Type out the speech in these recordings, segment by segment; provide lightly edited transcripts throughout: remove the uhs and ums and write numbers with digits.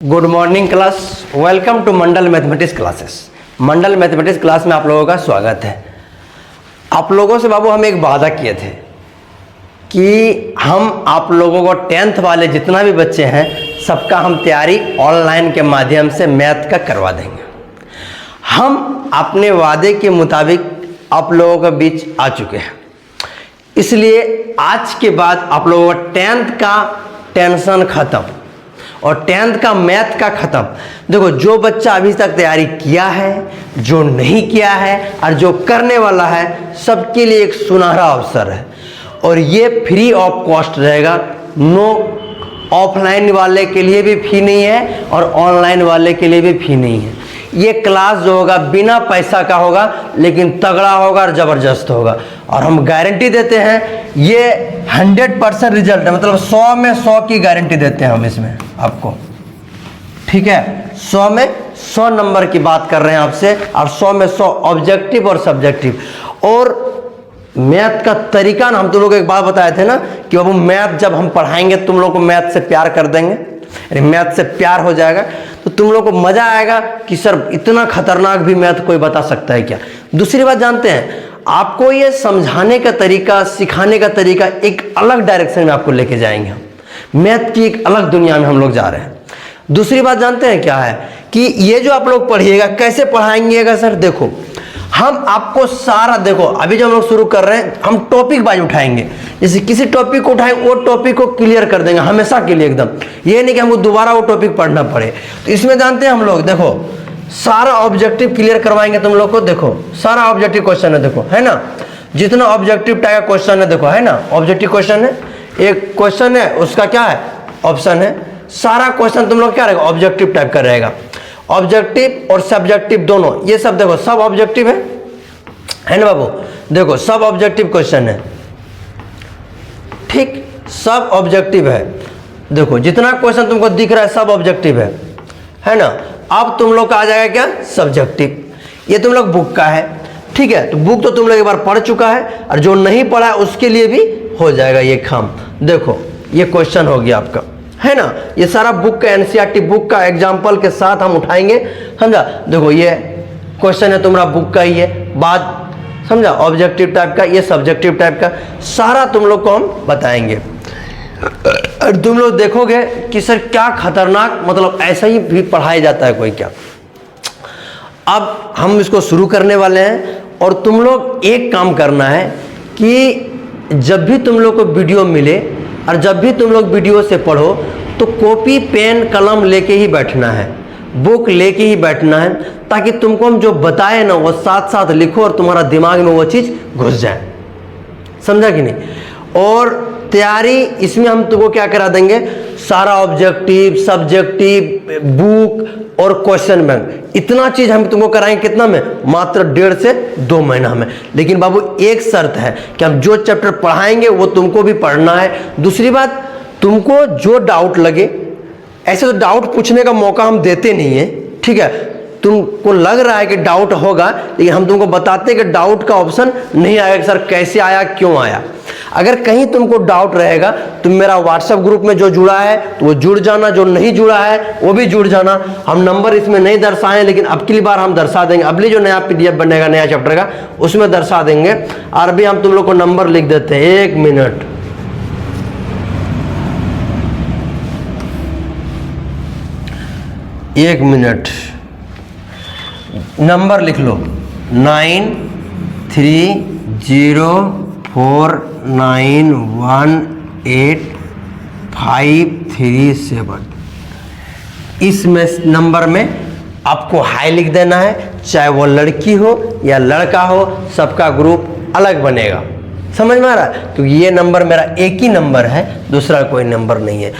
Good morning class, welcome to Mandal mathematics classes. Mandal mathematics class में आप लोगों का स्वागत है। आप लोगों से बाबू हम एक वादा किए थे कि हम आप लोगों को 10th वाले जितना भी बच्चे हैं सबका हम तैयारी ऑनलाइन के माध्यम से मैथ का करवा देंगे। हम अपने वादे के मुताबिक आप लोगों के बीच आ चुके हैं, इसलिए आज के बाद आप लोगों का 10th का टेंशन खत्म और 10th का मैथ का खत्म। देखो, जो बच्चा अभी तक तैयारी किया है, जो नहीं किया है और जो करने वाला है, सबके लिए एक सुनहरा अवसर है और ये फ्री ऑफ कॉस्ट रहेगा। नो ऑफलाइन वाले के लिए भी फी नहीं है और ऑनलाइन वाले के लिए भी फी नहीं है। ये क्लास जो होगा बिना पैसा का होगा, लेकिन तगड़ा होगा और ज़बरदस्त होगा और हम गारंटी देते हैं ये 100% रिजल्ट है। मतलब 100 में 100 की गारंटी देते हैं हम इसमें आपको, ठीक है। 100 में 100 नंबर की बात कर रहे हैं आपसे और 100 में 100 ऑब्जेक्टिव और सब्जेक्टिव। और मैथ का तरीका ना, हम तुम लोग को एक बात बताए थे ना कि बाबू मैथ जब हम पढ़ाएंगे तुम लोग को मैथ से प्यार कर देंगे, मैथ से प्यार हो जाएगा तो तुम लोग को मजा आएगा कि सर इतना खतरनाक भी मैथ कोई बता सकता है क्या। दूसरी बात जानते हैं, आपको ये समझाने का तरीका, सिखाने का तरीका एक अलग डायरेक्शन में आपको लेके जाएंगे हम। मैथ की एक अलग दुनिया में हम लोग जा रहे हैं। दूसरी बात जानते हैं क्या है कि ये जो आप लोग पढ़िएगा कैसे पढ़ाएंगेगा सर। देखो, हम आपको सारा, देखो अभी जो हम लोग शुरू कर रहे हैं हम टॉपिक वाइज उठाएंगे। जैसे किसी टॉपिक को उठाएंगे वो टॉपिक को क्लियर कर देंगे हमेशा के लिए एकदम। ये नहीं कि हमको दोबारा वो टॉपिक पढ़ना पड़े। तो इसमें जानते हैं हम लोग, देखो सारा ऑब्जेक्टिव क्लियर करवाएंगे तुम लोग को। देखो सारा ऑब्जेक्टिव क्वेश्चन है, देखो है ना, जितना ऑब्जेक्टिव टाइप का क्वेश्चन है देखो, है ना, ऑब्जेक्टिव क्वेश्चन है। एक क्वेश्चन है उसका क्या है, ऑप्शन है। सारा क्वेश्चन तुम लोग क्या रहेगा, ऑब्जेक्टिव टाइप का रहेगा। ऑब्जेक्टिव और सब्जेक्टिव दोनों, ये सब देखो सब ऑब्जेक्टिव है ना बाबू। देखो सब ऑब्जेक्टिव क्वेश्चन है, ठीक, सब ऑब्जेक्टिव है। देखो जितना क्वेश्चन तुमको दिख रहा है सब ऑब्जेक्टिव है ना। अब तुम लोग का आ जाएगा क्या, सब्जेक्टिव। ये तुम लोग बुक का है, ठीक है। तो बुक तो तुम लोग एक बार पढ़ चुका है और जो नहीं पढ़ा है उसके लिए भी हो जाएगा ये काम। देखो ये क्वेश्चन हो गया आपका, है ना। ये सारा बुक का, एनसीईआरटी बुक का एग्जाम्पल के साथ हम उठाएंगे, समझा। देखो ये क्वेश्चन है तुम्हारा बुक का ही है, बात समझा, ऑब्जेक्टिव टाइप का, ये सब्जेक्टिव टाइप का, सारा तुम लोग को हम बताएंगे। और तुम लोग देखोगे कि सर क्या खतरनाक, मतलब ऐसा ही भी पढ़ाया जाता है कोई क्या। अब हम इसको शुरू करने वाले हैं और तुम लोग एक काम करना है कि जब भी तुम लोग को वीडियो मिले और जब भी तुम लोग वीडियो से पढ़ो तो कॉपी पेन कलम लेके ही बैठना है, बुक लेके ही बैठना है, ताकि तुमको हम जो बताए ना वो साथ साथ लिखो और तुम्हारा दिमाग में वो चीज़ घुस जाए, समझा कि नहीं। और तैयारी इसमें हम तुमको क्या करा देंगे, सारा ऑब्जेक्टिव, सब्जेक्टिव, बुक और क्वेश्चन बैंक, इतना चीज़ हम तुमको कराएंगे। कितना में, मात्र 1.5 से 2 महीना में। लेकिन बाबू एक शर्त है कि हम जो चैप्टर पढ़ाएंगे वो तुमको भी पढ़ना है। दूसरी बात, तुमको जो डाउट लगे, ऐसे तो डाउट पूछने का मौका हम देते नहीं है, ठीक है। तुमको लग रहा है कि डाउट होगा, लेकिन हम तुमको बताते हैं कि डाउट का ऑप्शन नहीं आएगा कि सर कैसे आया, क्यों आया। अगर कहीं तुमको डाउट रहेगा तुम मेरा व्हाट्सएप ग्रुप में जो जुड़ा है तो वो जुड़ जाना, जो नहीं जुड़ा है वो भी जुड़ जाना। हम नंबर इसमें नहीं दर्शाएं, लेकिन अब की बार हम दर्शा देंगे। अगली जो नया पीडीएफ बनेगा नया चैप्टर का उसमें दर्शा देंगे। और भी हम तुम लोग को नंबर लिख देते हैं, 1 मिनट, नंबर लिख लो, 9304918537। इस नंबर में आपको हाई लिख देना है, चाहे वो लड़की हो या लड़का हो, सबका ग्रुप अलग बनेगा, समझ में आ रहा है। क्योंकि ये नंबर मेरा एक ही नंबर है, दूसरा कोई नंबर नहीं है।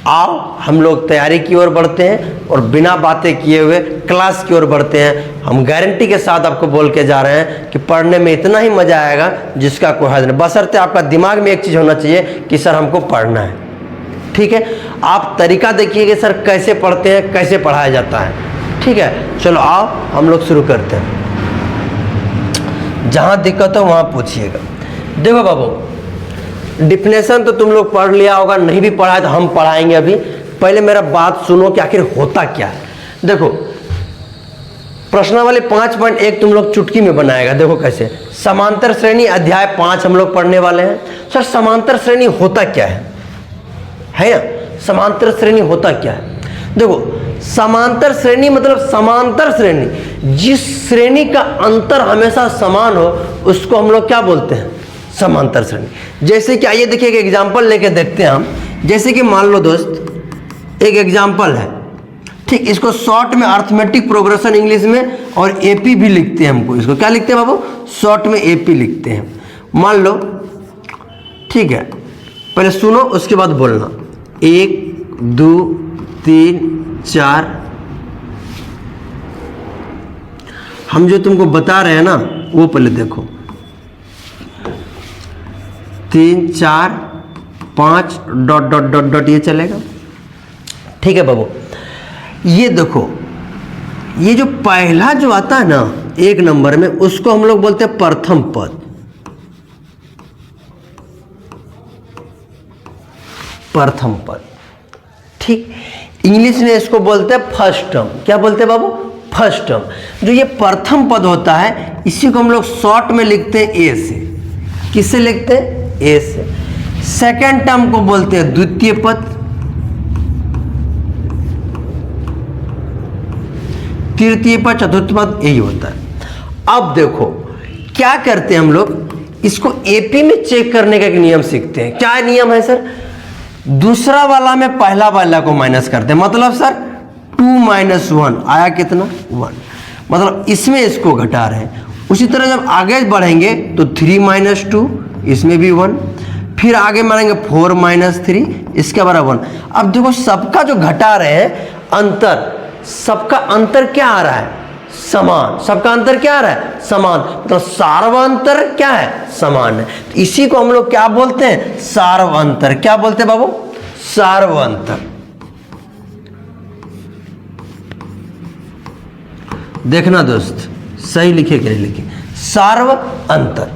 आओ हम लोग तैयारी की ओर बढ़ते हैं और बिना बातें किए हुए क्लास की ओर बढ़ते हैं। हम गारंटी के साथ आपको बोल के जा रहे हैं कि पढ़ने में इतना ही मजा आएगा जिसका कोई हद नहीं, बशर्ते आपका दिमाग में एक चीज़ होना चाहिए कि सर हमको पढ़ना है, ठीक है। आप तरीका देखिए कि सर कैसे पढ़ते हैं, कैसे पढ़ाया जाता है, ठीक है। चलो आओ हम लोग शुरू करते हैं। जहाँ दिक्कत हो वहाँ पूछिएगा। देखो बाबू, डिफिनेशन तो तुम लोग पढ़ लिया होगा, नहीं भी पढ़ा है तो हम पढ़ाएंगे अभी। पहले मेरा बात सुनो कि आखिर होता क्या है। देखो प्रश्नावली 5.1 तुम लोग चुटकी में बनाएगा। देखो कैसे, समांतर श्रेणी अध्याय 5 हम लोग पढ़ने वाले हैं। सर समांतर श्रेणी होता क्या है ना? समांतर श्रेणी होता क्या है? देखो समांतर श्रेणी मतलब समांतर श्रेणी, जिस श्रेणी का अंतर हमेशा समान हो उसको हम लोग क्या बोलते हैं? समांतर श्रेणी। जैसे कि आइए देखिए एक एग्जांपल लेके देखते हैं हम। जैसे कि मान लो दोस्त एक एग्जांपल है, ठीक, इसको शॉर्ट में अर्थमेटिक प्रोग्रेशन इंग्लिश में और एपी भी लिखते हैं। हमको इसको क्या लिखते हैं बाबू? शॉर्ट में एपी लिखते हैं। मान लो, ठीक है, पहले सुनो उसके बाद बोलना। 1 2 3 4, हम जो तुमको बता रहे हैं ना वो पहले देखो। 3 4 5 डॉट डॉट डॉट डॉट ये चलेगा, ठीक है बाबू। ये देखो, ये जो पहला जो आता है ना 1 नंबर में, उसको हम लोग बोलते हैं प्रथम पद। प्रथम पद, ठीक। इंग्लिश में इसको बोलते हैं फर्स्ट टर्म। क्या बोलते हैं बाबू? First term. जो ये प्रथम पद होता है इसी को हम लोग शॉर्ट में लिखते हैं ए से। किससे लिखते हैं? ए से। सेकेंड टर्म को बोलते हैं द्वितीय पद। तृतीय पद, चतुर्थ पद, यही होता है। अब देखो क्या करते हैं हम लोग, इसको एपी में चेक करने का एक नियम सीखते हैं। क्या नियम है सर? दूसरा वाला में पहला वाला को माइनस करते हैं। मतलब सर 2 - 1 आया कितना? 1। मतलब इसमें इसको घटा रहे हैं। उसी तरह जब आगे बढ़ेंगे तो 3 - 2, इसमें भी 1। फिर आगे बढ़ेंगे 4 - 3, इसके बराबर 1। अब देखो सबका जो घटा रहे हैं अंतर, सबका अंतर क्या आ रहा है? समान। सबका अंतर क्या आ रहा है? समान। मतलब सार्वअंतर क्या है? समान है। तो इसी को हम लोग क्या बोलते हैं? सार्वअंतर। क्या बोलते हैं बाबू? सार्वअंतर। देखना दोस्त सही लिखे कि नहीं लिखे। सार्वअंतर,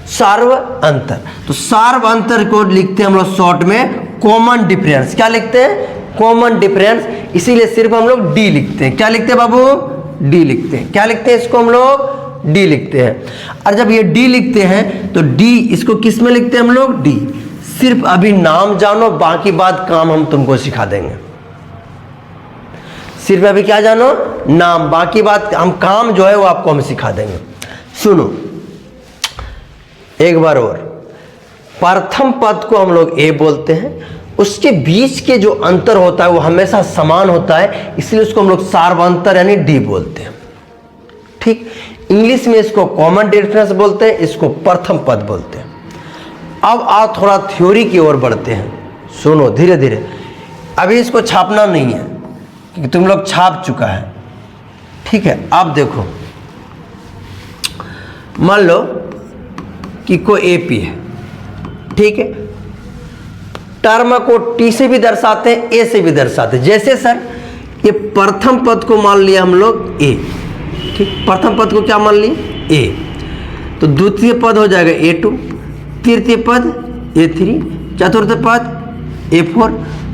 सार्वअंतर। तो सार्वअंतर को लिखते हैं हम लोग शॉर्ट में कॉमन डिफरेंस। क्या लिखते हैं? Common difference. इसीलिए सिर्फ हम लोग डी लिखते हैं। क्या लिखते हैं बाबू? डी लिखते हैं। क्या लिखते हैं? इसको हम लोग डी लिखते हैं। और जब ये डी लिखते हैं तो डी, इसको किस में लिखते हैं हम लोग? डी। सिर्फ अभी नाम जानो, बाकी बात काम हम तुमको सिखा देंगे। सिर्फ अभी क्या जानो? नाम, बाकी बात हम काम जो है वो आपको हम सिखा देंगे। सुनो एक बार और, प्रथम पद को हम लोग ए बोलते हैं। उसके बीच के जो अंतर होता है वो हमेशा समान होता है, इसलिए उसको हम लोग सार्वअंतर यानी डी बोलते हैं, ठीक। इंग्लिश में इसको कॉमन डिफरेंस बोलते हैं, इसको प्रथम पद बोलते हैं। अब आओ थोड़ा थ्योरी की ओर बढ़ते हैं। सुनो धीरे धीरे, अभी इसको छापना नहीं है क्योंकि तुम लोग छाप चुका है, ठीक है। अब देखो मान लो कि कोई एपी है, ठीक है। टर्म को टी से भी दर्शाते हैं, ए से भी दर्शाते हैं। जैसे सर ये प्रथम पद को मान लिया हम लोग ए, ठीक। प्रथम पद को क्या मान लिए? ए। तो द्वितीय पद हो जाएगा A2, तृतीय पद A3, चतुर्थ पद A4,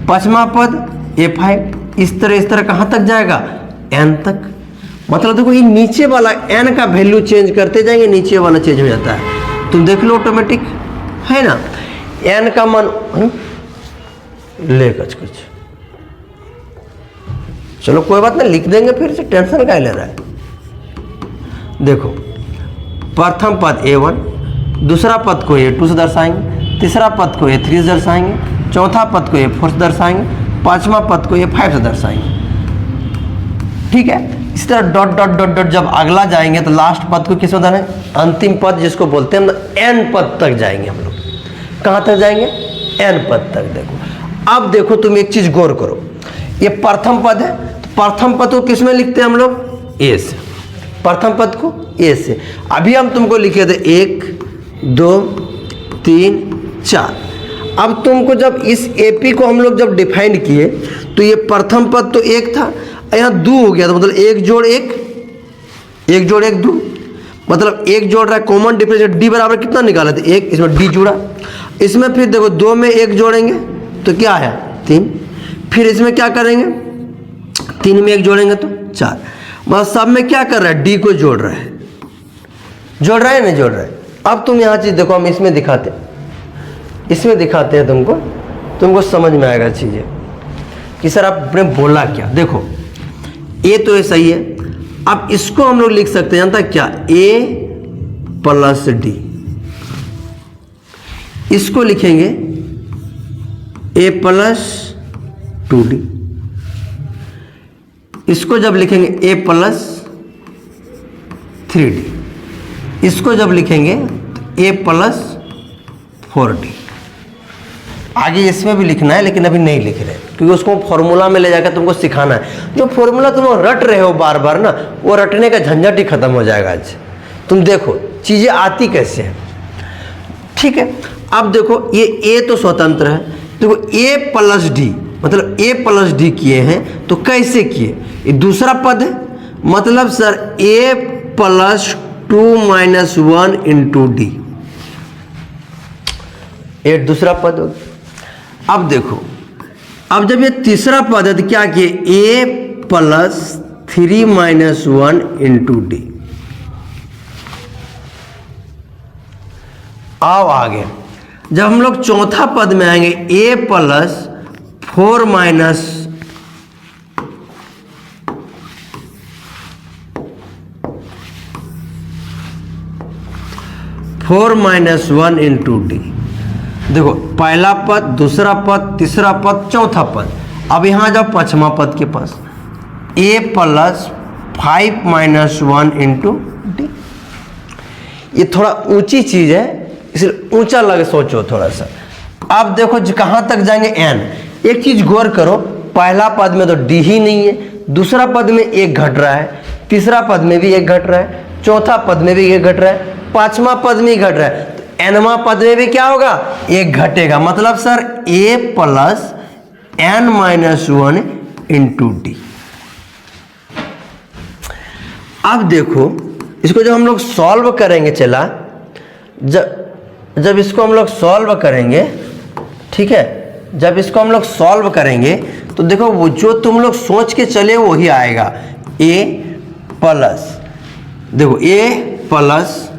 पांचवा पद A5। इस तरह कहाँ तक जाएगा? n तक। मतलब देखो ये नीचे वाला n का वैल्यू चेंज करते जाएंगे, नीचे वाला चेंज हो जाता है। तुम देख लो ऑटोमेटिक है ना। n का मान ले कुछ चलो कोई बात नहीं, लिख देंगे, फिर से टेंशन क्या ले रहा है। देखो प्रथम पद A1, दूसरा पद को A2 से दर्शाएंगे, तीसरा पद को A3 से दर्शाएंगे, चौथा पद को A4 से दर्शाएंगे, पांचवा पद को A5 से दर्शाएंगे, ठीक है। इस तरह डॉट डॉट डॉट डॉट जब अगला जाएंगे तो लास्ट पद को किस में है? अंतिम पद जिसको बोलते हैं n पद तक जाएंगे हम लोग। कहाँ तक जाएंगे? n पद तक। देखो अब देखो तुम एक चीज गौर करो, ये प्रथम पद है, तो प्रथम पद को किस में लिखते हैं हम लोग? ए से। प्रथम पद को ए से। अभी हम तुमको लिखे थे 1 2 3 4। अब तुमको जब इस एपी को हम लोग जब डिफाइन किए तो ये प्रथम पद तो 1 था, यहाँ 2 हो गया, तो मतलब 1 जोड़ 1 1 जोड़ 1 2, मतलब 1 जोड़ रहा है। कॉमन डिफरेंस डी बराबर कितना निकाला था? 1। इसमें डी जुड़ा, इसमें फिर देखो 2 में 1 जोड़ेंगे तो क्या आया? 3। फिर इसमें क्या करेंगे, 3 में 1 जोड़ेंगे तो 4, मतलब सब में क्या कर रहा है, डी को जोड़ रहा है, जोड़ रहा है नहीं जोड़ रहा है। अब तुम यहाँ चीज़ देखो, हम इसमें दिखाते हैं तुमको समझ में आएगा चीज़ें कि सर आपने बोला क्या। देखो ए तो ये सही है, अब इसको हम लोग लिख सकते हैं, जानता है क्या, ए प्लस डी, इसको लिखेंगे ए प्लस 2d, इसको जब लिखेंगे ए प्लस 3d, इसको जब लिखेंगे तो ए प्लस 4d। आगे इसमें भी लिखना है लेकिन अभी नहीं लिख रहे क्योंकि उसको फॉर्मूला में ले जाकर तुमको सिखाना है। जो फॉर्मूला तुम रट रहे हो बार बार ना, वो रटने का झंझट ही खत्म हो जाएगा आज। तुम देखो चीज़ें आती कैसे हैं, ठीक है। अब देखो ये ए तो स्वतंत्र है, देखो ए प्लस डी, मतलब ए प्लस डी किए हैं तो कैसे किए, ये दूसरा पद है, मतलब सर ए प्लस 2 - 1 इंटू डी, ये दूसरा पद हो गया। अब देखो, अब जब ये तीसरा पद है तो क्या किए, ए प्लस 3 - 1 इंटू डी। आओ आगे, जब हम लोग चौथा पद में आएंगे, ए प्लस 4 - 1 इंटू डी। देखो पहला पद, दूसरा पद, तीसरा पद, चौथा पद। अब यहाँ जाओ पांचवा पद के पास, ए प्लस 5 - 1 इंटू डी। ये थोड़ा ऊंची चीज़ है इसलिए ऊंचा लगे सोचो थोड़ा सा। अब देखो कहाँ तक जाएंगे, एन। एक चीज़ गौर करो, पहला पद में तो डी ही नहीं है, दूसरा पद में 1 घट रहा है, तीसरा पद में भी 1 घट रहा है, चौथा पद में भी 1 घट रहा है, पांचवा पद में घट रहा है, तो एनवा पद में भी क्या होगा, 1 घटेगा। मतलब सर ए प्लस n - 1 इंटू डी। अब देखो इसको जब हम लोग सॉल्व करेंगे, चला जब इसको हम लोग सॉल्व करेंगे, ठीक है, जब इसको हम लोग सॉल्व करेंगे तो देखो वो जो तुम लोग सोच के चले वही आएगा। ए प्लस, देखो ए प्लस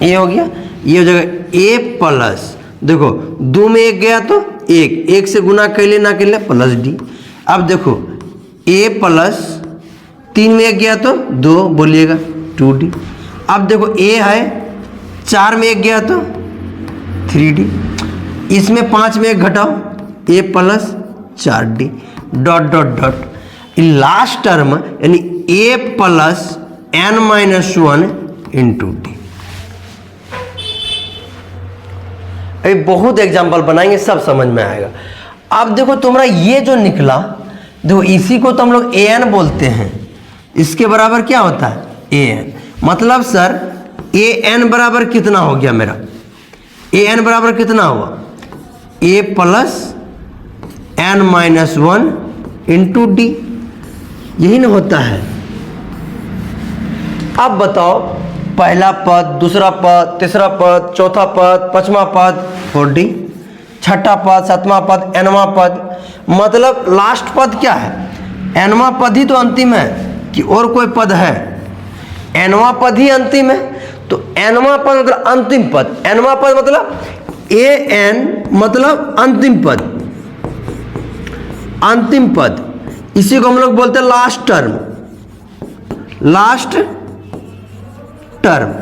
ये हो गया, ये हो जाएगा ए प्लस, देखो 2 में 1 गया तो 1 से गुना कर ले ना कर ले प्लस डी। अब देखो ए प्लस 3 में 1 गया तो 2, बोलिएगा 2d। अब देखो ए है 4 में 1 गया तो 3d, इसमें 5 में 1 घटाओ, A plus 4d dot dot dot. Last term यानी A plus n - 1 into D. अभी बहुत एग्जाम्पल बनाएंगे, सब समझ में आएगा। अब देखो तुम्हारा ये जो निकला, देखो इसी को तो हम लोग ए एन बोलते हैं, इसके बराबर क्या होता है, ए एन। मतलब सर ए एन बराबर कितना हो गया मेरा, ए एन बराबर कितना हुआ, ए प्लस n - 1 इंटू डी, यही ना होता है। अब बताओ पहला पद, दूसरा पद, तीसरा पद, चौथा पद, पांचवा पद 4d, छठा पद, सातवां पद, nवां पद, मतलब लास्ट पद क्या है, nवां पद ही तो अंतिम है कि और कोई पद है, nवां पद ही अंतिम है। तो nवां पद मतलब अंतिम पद, nवां पद मतलब an मतलब अंतिम पद, अंतिम पद, इसी को हम लोग बोलते हैं last term, last term,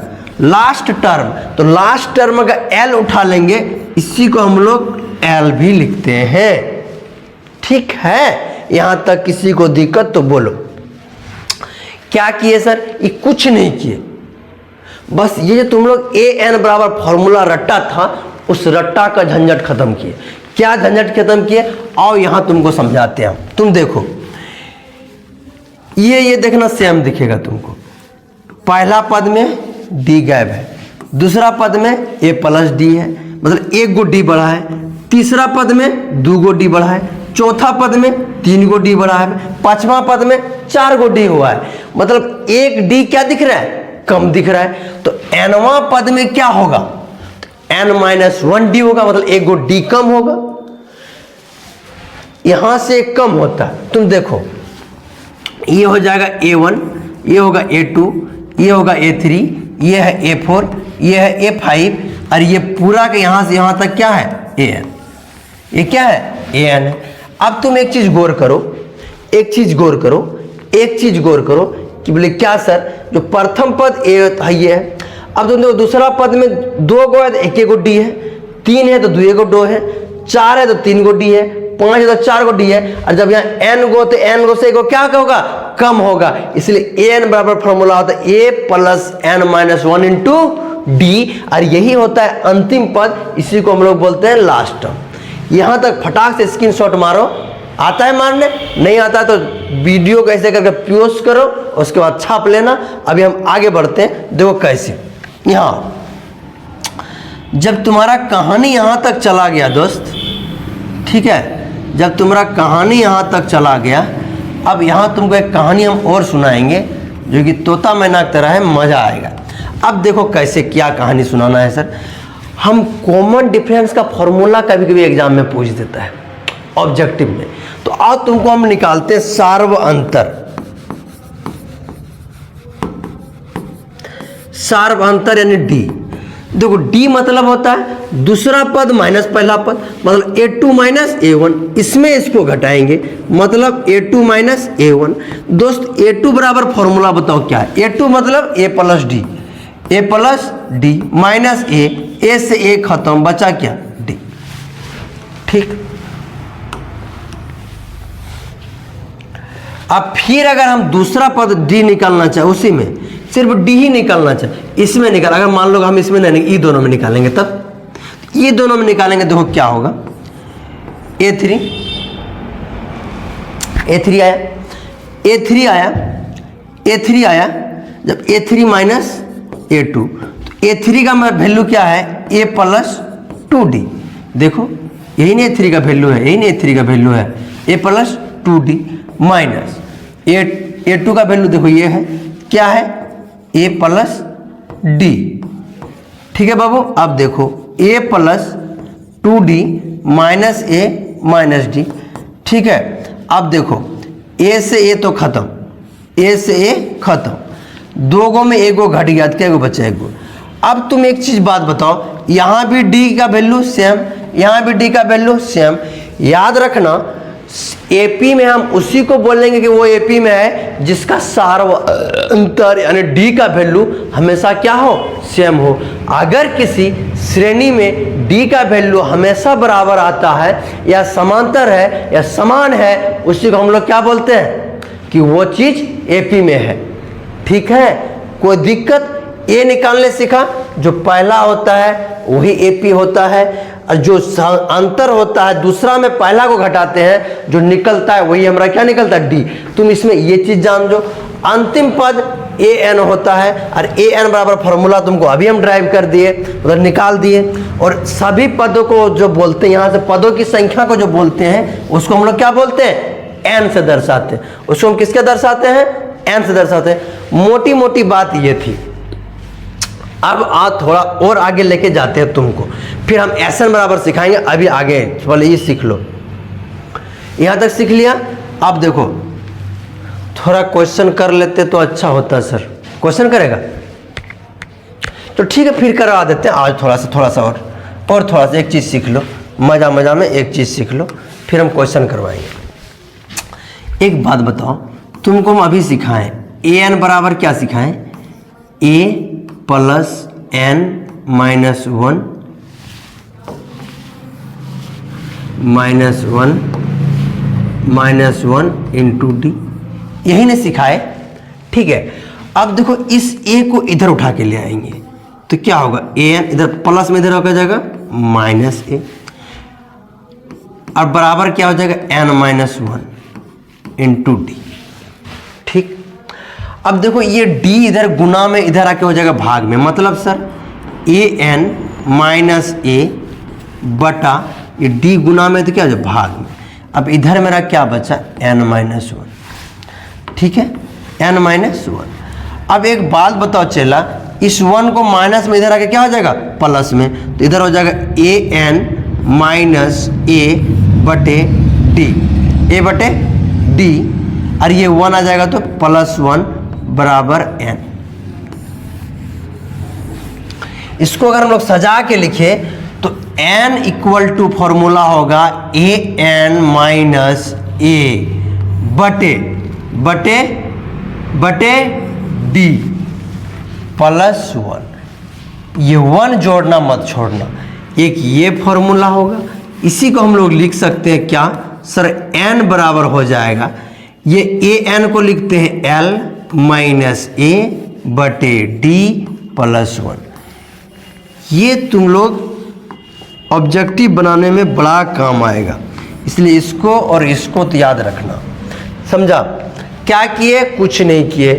last term. तो लास्ट टर्म का एल उठा लेंगे, इसी को हम लोग एल भी लिखते हैं, ठीक है। यहां तक किसी को दिक्कत तो बोलो। क्या किए सर, ये कुछ नहीं किए, बस ये जो तुम लोग ए एन बराबर फॉर्मूला रट्टा था, उस रट्टा का झंझट खत्म किए। क्या झंझट खत्म किए, आओ यहां तुमको समझाते हैं। तुम देखो ये देखना सेम दिखेगा तुमको, पहला पद में डी गायब है, दूसरा पद में ए प्लस डी है, मतलब 1 गो डी बढ़ा है, तीसरा पद में 2 गो डी बढ़ा है, चौथा पद में 3 गो डी बढ़ा है, पांचवा पद में 4 गो डी हुआ है। मतलब 1 डी क्या दिख रहा है, कम दिख रहा है, तो nवां पद में क्या होगा, n-1d होगा, मतलब एक गो d कम होगा, यहां से एक कम होता है। तुम देखो ये हो जाएगा a1, ये होगा a2, ये होगा a3, ये है a4, ये है a5 और ये पूरा के यहां से यहां तक क्या है an। ये क्या है an है। अब तुम एक चीज गौर करो, एक चीज गौर करो, एक चीज गौर करो कि बोले क्या सर, जो प्रथम पद ए है ये है। अब तुम देखो दूसरा पद में 2 गो है तो 1 गो डी है, 3 है तो 2 गो डो है, 4 है तो 3 गो डी है, 5 है तो 4 गो डी है। और जब यहाँ n गो तो n गो से एक गो क्या होगा, कम होगा, इसलिए an बराबर फॉर्मूला होता है a plus n-1 into D, और यही होता है अंतिम पद, इसी को हम लोग बोलते हैं लास्ट टर्म। यहां तक फटाक से स्क्रीनशॉट मारो, आता है मारने, नहीं आता तो वीडियो कैसे करके पोस्ट करो, उसके बाद छाप लेना। अभी हम आगे बढ़ते हैं, देखो कैसे। यहां जब तुम्हारा कहानी यहां तक चला गया दोस्त, ठीक है, जब तुम्हारा कहानी यहां तक चला गया, अब यहां तुमको एक कहानी हम और सुनाएंगे जो कि तोता मैना की तरह है, मजा आएगा। अब देखो कैसे, क्या कहानी सुनाना है सर, हम कॉमन डिफरेंस का फॉर्मूला कभी कभी एग्जाम में पूछ देता है ऑब्जेक्टिव में, तो आज तुमको हम निकालते हैं सार्व अंतर। सार्व अंतर यानी डी। देखो डी मतलब होता है दूसरा पद माइनस पहला पद, मतलब a2 माइनस a1, इसमें इसको घटाएंगे, मतलब a2 माइनस a1। दोस्त a2 बराबर फॉर्मूला बताओ क्या है, a2 मतलब a plus D, a plus D minus a से a खत्म, बचा क्या d। ठीक, अब फिर अगर हम दूसरा पद d निकालना चाहे, उसी में सिर्फ d ही निकालना चाहे, इसमें निकाल, अगर मान लो हम इसमें नहीं, ये दोनों में निकालेंगे, तब ये दोनों में निकालेंगे, देखो क्या होगा, a3 आया, a3 आया, a3 आया, जब a3 माइनस a2, तो a3 का वैल्यू क्या है, a प्लस 2d। देखो यही नहीं a3 का वैल्यू है, यही नहीं a3 का वैल्यू है, a plus 2d minus a2 का वैल्यू देखो ये है, क्या है, a प्लस डी। ठीक है बाबू, अब देखो a plus 2d minus a minus D. ठीक है, अब देखो a से a तो खत्म, a से a खत्म, 2 गो में 1 गो घट गया, क्या गो बचा 1 गो। अब तुम एक चीज बात बताओ, यहां भी d का वैल्यू सेम, यहां भी d का वैल्यू सेम। याद रखना एपी में हम उसी को बोलेंगे कि वो एपी में है जिसका सार्व अंतर यानी डी का वैल्यू हमेशा क्या हो, सेम हो। अगर किसी श्रेणी में डी का वैल्यू हमेशा बराबर आता है या समांतर है या समान है, उसी को हम लोग क्या बोलते हैं कि वो चीज एपी में है। ठीक है, कोई दिक्कत, ए निकालने सीखा, जो पहला होता है वही एपी होता है, और जो अंतर होता है दूसरा में पहला को घटाते हैं, जो निकलता है वही हमारा क्या निकलता है, डी। तुम इसमें ये चीज जान जो अंतिम पद ए एन होता है, और ए एन बराबर फॉर्मूला तुमको अभी हम ड्राइव कर दिए, उधर निकाल दिए। और सभी पदों को जो बोलते हैं, यहाँ से पदों की संख्या को जो बोलते हैं उसको हम लोग क्या बोलते हैं, एन से दर्शाते हैं। उसको हम किसके दर्शाते हैं, एन से दर्शाते हैं। मोटी मोटी बात ये थी। अब आज थोड़ा और आगे लेके जाते हैं तुमको, फिर हम एन बराबर सिखाएंगे। अभी आगे पहले ये सीख लो, यहां तक सीख लिया। अब देखो थोड़ा क्वेश्चन कर लेते तो अच्छा होता सर। क्वेश्चन करेगा तो ठीक है, फिर करवा देते हैं आज थोड़ा सा और थोड़ा सा एक चीज़ सीख लो, मज़ा में एक चीज़ सीख लो, फिर हम क्वेश्चन करवाएंगे। एक बात बताओ, तुमको हम अभी सिखाएं ए एन बराबर क्या सिखाएं, A plus N minus one into D, यही ने सिखाए। ठीक है, अब देखो इस ए को इधर उठा के ले आएंगे तो क्या होगा, ए एन इधर प्लस में इधर होकर जाएगा माइनस ए, और बराबर क्या हो जाएगा, एन माइनस 1 इंटू डी। ठीक, अब देखो ये d इधर गुना में इधर आके हो जाएगा भाग में, मतलब सर ए एन माइनस ए बटा ये d गुना में तो क्या हो जाए भाग में। अब इधर मेरा क्या बचा, n माइनस 1। ठीक है, n माइनस 1। अब एक बात बताओ चेला, इस 1 को माइनस में इधर आके क्या हो जाएगा, प्लस में, तो इधर हो जाएगा ए एन माइनस ए बटे डी, ए बटे डी, और ये 1 आ जाएगा तो +1 बराबर n। इसको अगर हम लोग सजा के लिखे तो n इक्वल टू फॉर्मूला होगा ए एन माइनस ए बटे बटे बटे डी +1। ये 1 जोड़ना मत छोड़ना, एक ये फॉर्मूला होगा, इसी को हम लोग लिख सकते हैं क्या सर, n बराबर हो जाएगा, ये ए एन को लिखते हैं l माइनस ए बटे डी +1। ये तुम लोग ऑब्जेक्टिव बनाने में बड़ा काम आएगा, इसलिए इसको और इसको तो याद रखना, समझा। क्या किए, कुछ नहीं किए,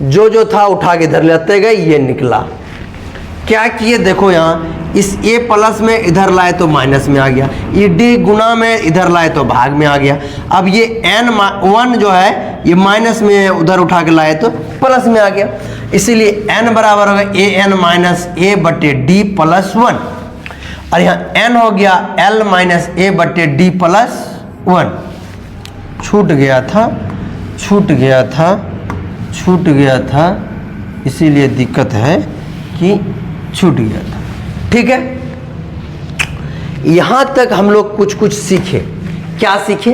जो था उठा के इधर लेते गए, ये निकला। क्या किए, देखो यहाँ इस a प्लस में इधर लाए तो माइनस में आ गया, ये d गुना में इधर लाए तो भाग में आ गया। अब ये n1 जो है ये माइनस में उधर उठा के लाए तो प्लस में आ गया, इसीलिए n बराबर होगा ए एन माइनस ए बटे डी +1, और यहाँ n हो गया l माइनस ए बटे डी +1। छूट गया था, इसीलिए दिक्कत है कि छूट गया था। ठीक है, यहाँ तक हम लोग कुछ सीखे। क्या सीखे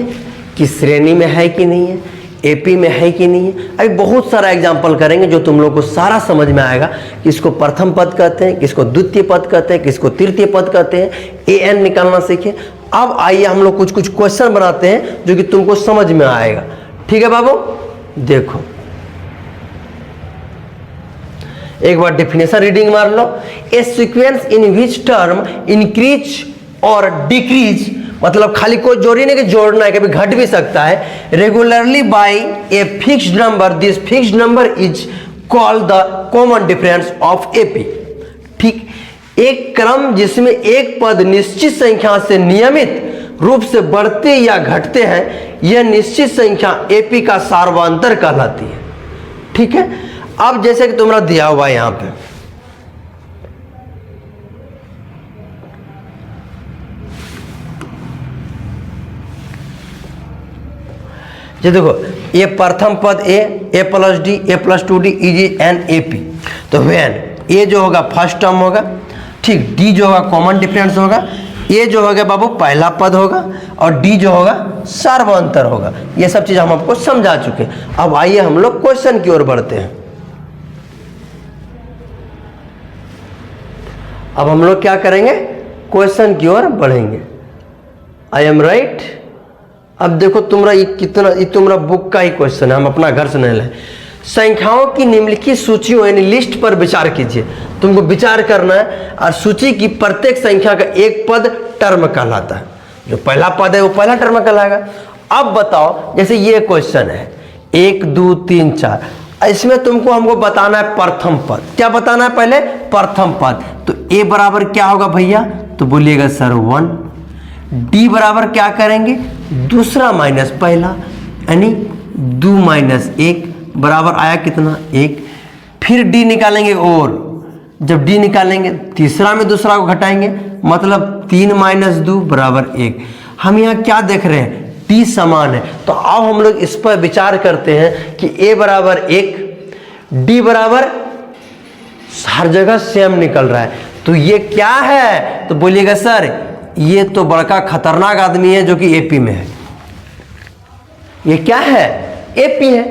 कि श्रेणी में है कि नहीं है, एपी में है कि नहीं है। अभी बहुत सारा एग्जाम्पल करेंगे जो तुम लोग को सारा समझ में आएगा, किसको प्रथम पद कहते हैं, किसको द्वितीय पद कहते हैं, किसको तृतीय पद कहते हैं, ए एन निकालना सीखे। अब आइए हम लोग कुछ क्वेश्चन बनाते हैं जो कि तुमको समझ में आएगा। ठीक है बाबू, देखो एक बार डेफिनेशन रीडिंग मार लो। A sequence in which term increase और डिक्रीज, मतलब खाली कोई जोड़ी नहीं कि जोड़ना है, कभी घट भी सकता है, regularly by a fixed number, this fixed number is called the common difference of AP. ठीक, एक क्रम जिसमें एक पद निश्चित संख्या से नियमित रूप से बढ़ते या घटते हैं, यह निश्चित संख्या एपी का सार्वंतर कहलाती है। ठीक है, अब जैसे कि तुम्हारा दिया हुआ है यहां पे, ये देखो, ये प्रथम पद A plus D, A plus 2d is an A P. तो वेन ए जो होगा फर्स्ट टर्म होगा, ठीक, डी जो होगा कॉमन डिफरेंस होगा, ए जो होगा बाबू पहला पद होगा, और डी जो होगा सार्वंतर होगा। ये सब चीज हम आपको समझा चुके। अब आइए हम लोग क्वेश्चन की ओर बढ़ते हैं। अब हम लोग क्या करेंगे, क्वेश्चन की ओर बढ़ेंगे। I am right. अब देखो तुम्हारा ये तुम्हारा बुक का ही क्वेश्चन है, हम अपना घर से नहीं लाए। संख्याओं की निम्नलिखित सूचियों यानी लिस्ट पर विचार कीजिए। तुमको विचार करना है, और सूची की प्रत्येक संख्या का एक पद टर्म कहलाता है। जो पहला पद है वो पहला टर्म कहलाएगा। अब बताओ, जैसे ये क्वेश्चन है 1 2 3 4, इसमें तुमको हमको बताना है प्रथम पद। क्या बताना है पहले, प्रथम पद। तो ए बराबर क्या होगा भैया, तो बोलिएगा सर 1। डी बराबर क्या करेंगे, दूसरा माइनस पहला, यानी 2 माइनस 1 बराबर आया कितना, 1। फिर डी निकालेंगे, और जब डी निकालेंगे तीसरा में दूसरा को घटाएंगे, मतलब 3 माइनस 2 बराबर 1। हम यहाँ क्या देख रहे हैं, डी समान है। तो अब हम लोग इस पर विचार करते हैं कि ए बराबर 1, डी बराबर हर जगह सेम निकल रहा है, तो ये क्या है, तो बोलिएगा सर ये तो बड़का खतरनाक आदमी है जो कि एपी में है। ये क्या है, एपी है।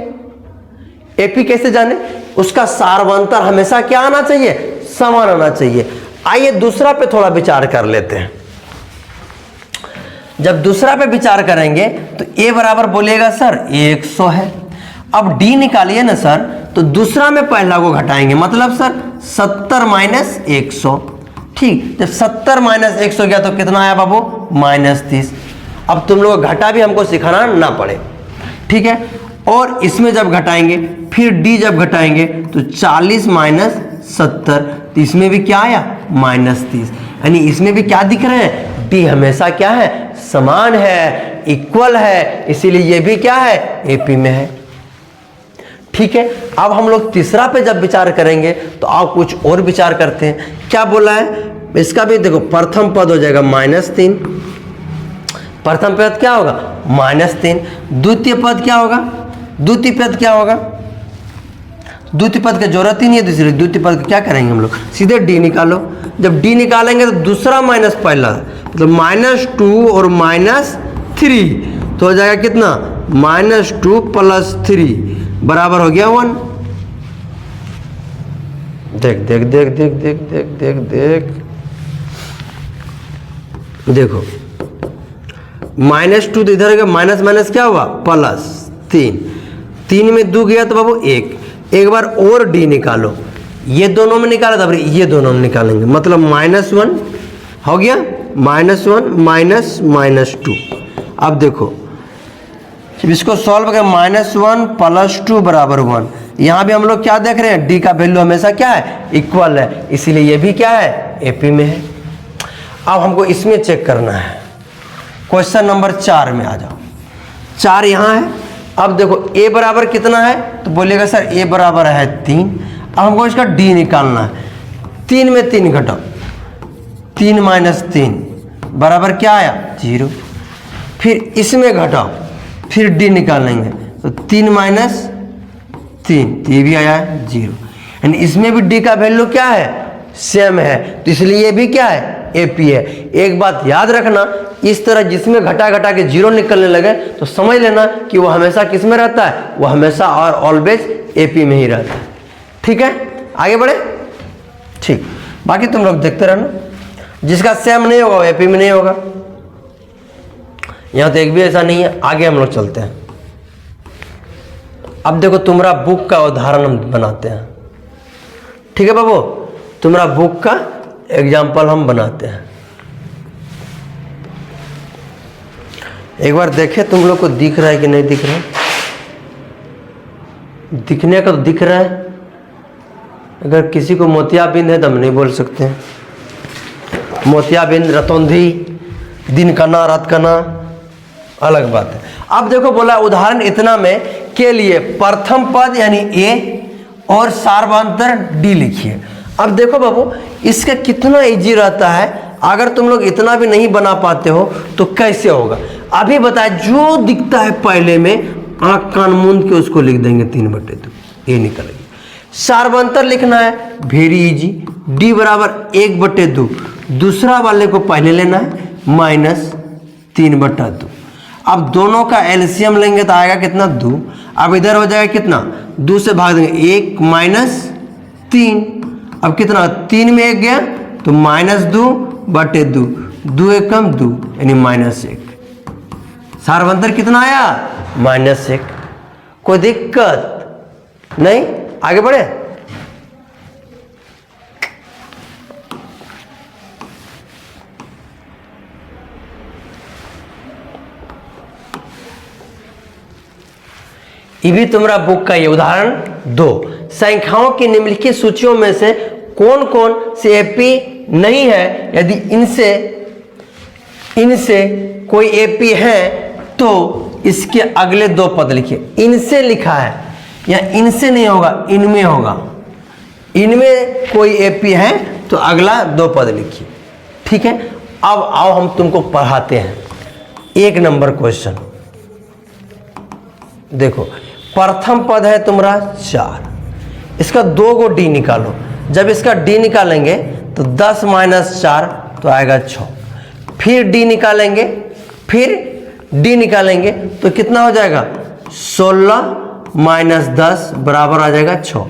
एपी कैसे जाने, उसका सार्वंतर हमेशा क्या आना चाहिए, समान आना चाहिए। आइए दूसरा पे थोड़ा विचार कर लेते हैं। जब दूसरा पे विचार करेंगे तो ए बराबर बोलिएगा सर 100 है। अब डी निकालिए ना सर, तो दूसरा में पहला को घटाएंगे, मतलब सर 70 माइनस 100। ठीक, जब 70 माइनस 100 गया तो कितना आया बाबू, -30। अब तुम लोग घटा भी हमको सिखाना ना पड़े। ठीक है, और इसमें जब घटाएंगे, फिर डी जब घटाएंगे तो 40 माइनस 70, तो इसमें भी क्या आया, -30। यानी इसमें भी क्या दिख रहे हैं, डी हमेशा क्या है, समान है, इक्वल है, इसीलिए ये भी क्या है, एपी में है। ठीक है, अब हम लोग तीसरा पे जब विचार करेंगे तो आप कुछ और विचार करते हैं। क्या बोला है इसका भी देखो, प्रथम पद हो जाएगा -3, प्रथम पद क्या होगा -3, द्वितीय पद क्या होगा, द्वितीय पद क्या होगा, द्वितीय पद की जरूरत ही नहीं है दूसरी, द्वितीय पद क्या करेंगे हम लोग, सीधे डी निकालो। जब डी निकालेंगे तो दूसरा माइनस पहला, मतलब -2 और -3 तो हो जाएगा कितना, -2 + 3 बराबर हो गया 1। देख देख देख देख देख देख देख देख देखो, -2 तो इधर का माइनस माइनस क्या हुआ +3, 3 में 2 गया तो बाबू 1, एक बार और डी निकालो, ये दोनों में निकाला था, ये दोनों में निकालेंगे, मतलब -1 हो गया, -1 -2। अब देखो जब इसको सॉल्व करें, -1 + 2 बराबर 1, यहाँ भी हम लोग क्या देख रहे हैं, डी का वैल्यू हमेशा क्या है, इक्वल है, इसीलिए ये भी क्या है, एपी में है। अब हमको इसमें चेक करना है, क्वेश्चन नंबर 4 में आ जाओ, 4 यहाँ है। अब देखो a बराबर कितना है, तो बोलिएगा सर a बराबर है 3। अब हमको इसका d निकालना है, 3 में 3 घटाओ, 3 - 3 बराबर क्या आया 0, फिर इसमें घटाओ, फिर d निकालेंगे तो 3 - 3 ये भी आया है 0, यानी इसमें भी d का वैल्यू क्या है, सेम है, तो इसलिए ये भी क्या है, एपी है। एक बात याद रखना, इस तरह जिसमें घटा घटा के 0 निकलने लगे तो समझ लेना कि वो हमेशा किस में रहता है, वो हमेशा और ऑलवेज एपी में ही रहता है। ठीक है, आगे बढ़े, ठीक, बाकी तुम लोग देखते रहना, जिसका सेम नहीं होगा वो एपी में नहीं होगा। यहाँ तो एक भी ऐसा नहीं है। आगे हम लोग चलते हैं। अब देखो तुम्हारा बुक का उदाहरण हम बनाते हैं, ठीक है बाबू, तुम्हारा बुक का एग्जाम्पल हम बनाते हैं। एक बार देखे तुम लोग को दिख रहा है कि नहीं दिख रहा है, दिखने का तो दिख रहा है, अगर किसी को मोतियाबिंद है तो हम नहीं बोल सकते हैं, मोतियाबिंद, रतौंधी, दिन का ना रात का ना अलग बात है। अब देखो बोला उदाहरण इतना में के लिए प्रथम पद यानी ए और सार्वधातुक डी लिखिए। अब देखो बाबू इसका कितना इजी रहता है, अगर तुम लोग इतना भी नहीं बना पाते हो तो कैसे होगा, अभी बताए, जो दिखता है पहले में आंख कान मूंद के उसको लिख देंगे 3/2, ये निकलेगी। सार्वधातुक लिखना है, वेरी इजी, डी बराबर 1/2, दूसरा वाले को पहले लेना है -3/2। अब दोनों का एलसीएम लेंगे तो आएगा कितना 2, अब इधर हो जाएगा कितना, 2 से भाग देंगे 1 - 3, अब कितना 3 में 1 गया तो -2/2, 2 1 कम 2 यानी -1, सार्वधातुक कितना आया -1। कोई दिक्कत नहीं, आगे बढ़े। ये भी तुम्हारा बुक का ये उदाहरण 2, संख्याओं की निम्नलिखित सूचियों में से कौन कौन से एपी नहीं है, यदि इनसे कोई एपी है तो इसके अगले 2 पद लिखिए। इनसे लिखा है या इनसे नहीं होगा, इनमें होगा, इनमें कोई एपी है तो अगला 2 पद लिखिए। ठीक है, अब आओ हम तुमको पढ़ाते हैं 1 नंबर क्वेश्चन। देखो प्रथम पद है तुम्हारा 4, इसका 2 गो डी निकालो, जब इसका डी निकालेंगे तो 10 - 4 तो आएगा 6, फिर डी निकालेंगे, फिर डी निकालेंगे तो कितना हो जाएगा 16 - 10 बराबर आ जाएगा 6।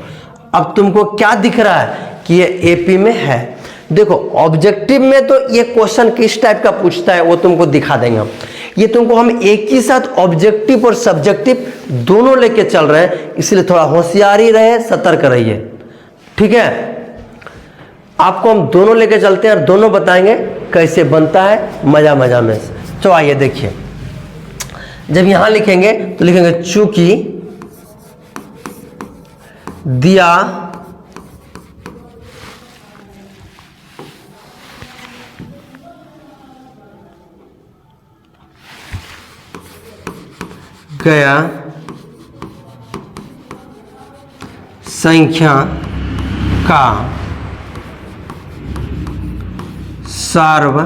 अब तुमको क्या दिख रहा है कि ये एपी में है। देखो ऑब्जेक्टिव में तो ये क्वेश्चन किस टाइप का पूछता है वो तुमको दिखा देंगे हम, ये तुमको हम एक ही साथ ऑब्जेक्टिव और सब्जेक्टिव दोनों लेके चल रहे हैं, इसलिए थोड़ा होशियारी रहे, सतर्क रहिए। ठीक है, आपको हम दोनों लेके चलते हैं और दोनों बताएंगे कैसे बनता है मजा मजा में। तो आइए देखिए, जब यहां लिखेंगे तो लिखेंगे चूंकि दिया गया संख्या का सार्वअंतर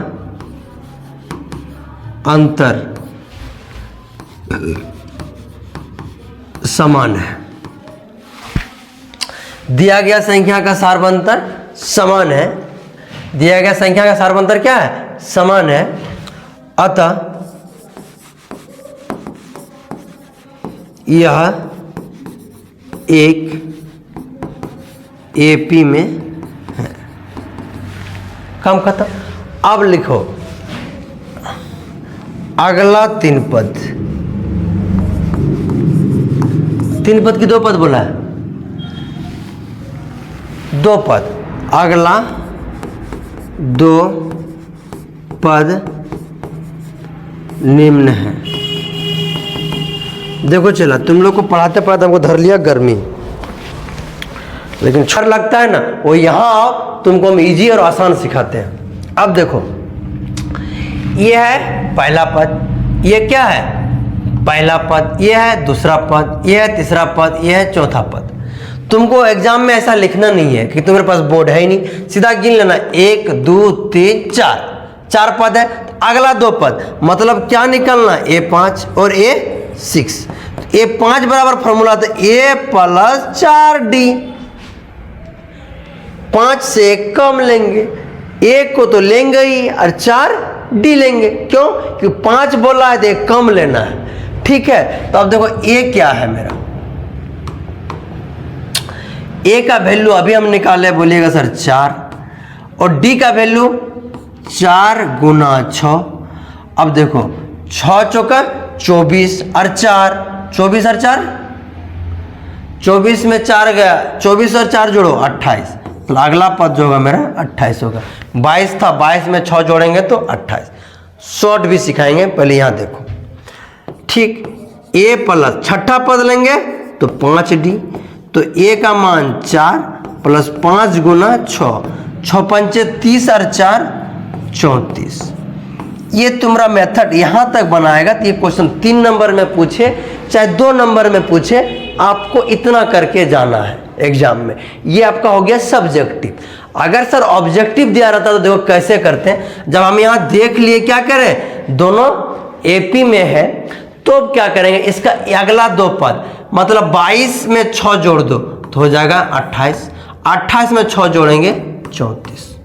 समान है। दिया गया संख्या का सार्वअंतर समान है, दिया गया संख्या का सार्वअंतर क्या है? समान है। अतः यह एक एपी में है। काम खत्म। अब लिखो अगला तीन पद, तीन पद की दो पद बोला है, दो पद, अगला दो पद निम्न है। देखो चला, तुम लोग को पढ़ाते पढ़ाते हमको धर लिया गर्मी, लेकिन छर लगता है ना, वो यहाँ आओ, तुमको हम इजी और आसान सिखाते हैं। अब देखो, ये है पहला पद, ये क्या है? पहला पद, ये है दूसरा पद, ये है तीसरा पद, ये है चौथा पद। तुमको एग्जाम में ऐसा लिखना नहीं है कि तुम्हारे पास बोर्ड है ही नहीं, सीधा गिन लेना, 1 2 3 4, 4 पद है। अगला दो पद मतलब क्या निकलना? A5 और A6। A5 बराबर फॉर्मूला तो A + 4D, 5 से कम लेंगे, 1 को तो लेंगे ही और 4D लेंगे। क्यों? क्योंकि 5 बोला है तो 1 कम लेना है। ठीक है, तो अब देखो A क्या है मेरा, A का वैल्यू अभी हम निकाले, बोलिएगा सर 4, और D का वैल्यू 4 × 6। अब देखो 6 चौका 24 और 4, 24 और 4, 24 में 4 गया, 24 और 4 जोड़ो 28, तो अगला पद जो होगा मेरा 28 होगा। 22 था, 22 में 6 जोड़ेंगे तो 28। शॉर्ट भी सिखाएंगे, पहले यहाँ देखो। ठीक, A + छठा पद लेंगे तो 5D, तो A का मान 4 + 5 × 6, 6 पंचे 30 और 4 34। ये तुम्हारा मेथड यहाँ तक बनाएगा तो ये क्वेश्चन 3 नंबर में पूछे चाहे 2 नंबर में पूछे, आपको इतना करके जाना है एग्जाम में। ये आपका हो गया सब्जेक्टिव। अगर सर ऑब्जेक्टिव दिया रहता तो देखो कैसे करते हैं। जब हम यहाँ देख लिए क्या करें, दोनों एपी में है, तो क्या करेंगे, इसका अगला दो पद मतलब 22 में 6 जोड़ दो तो हो जाएगा 28, 28 में 6 जोड़ेंगे 34।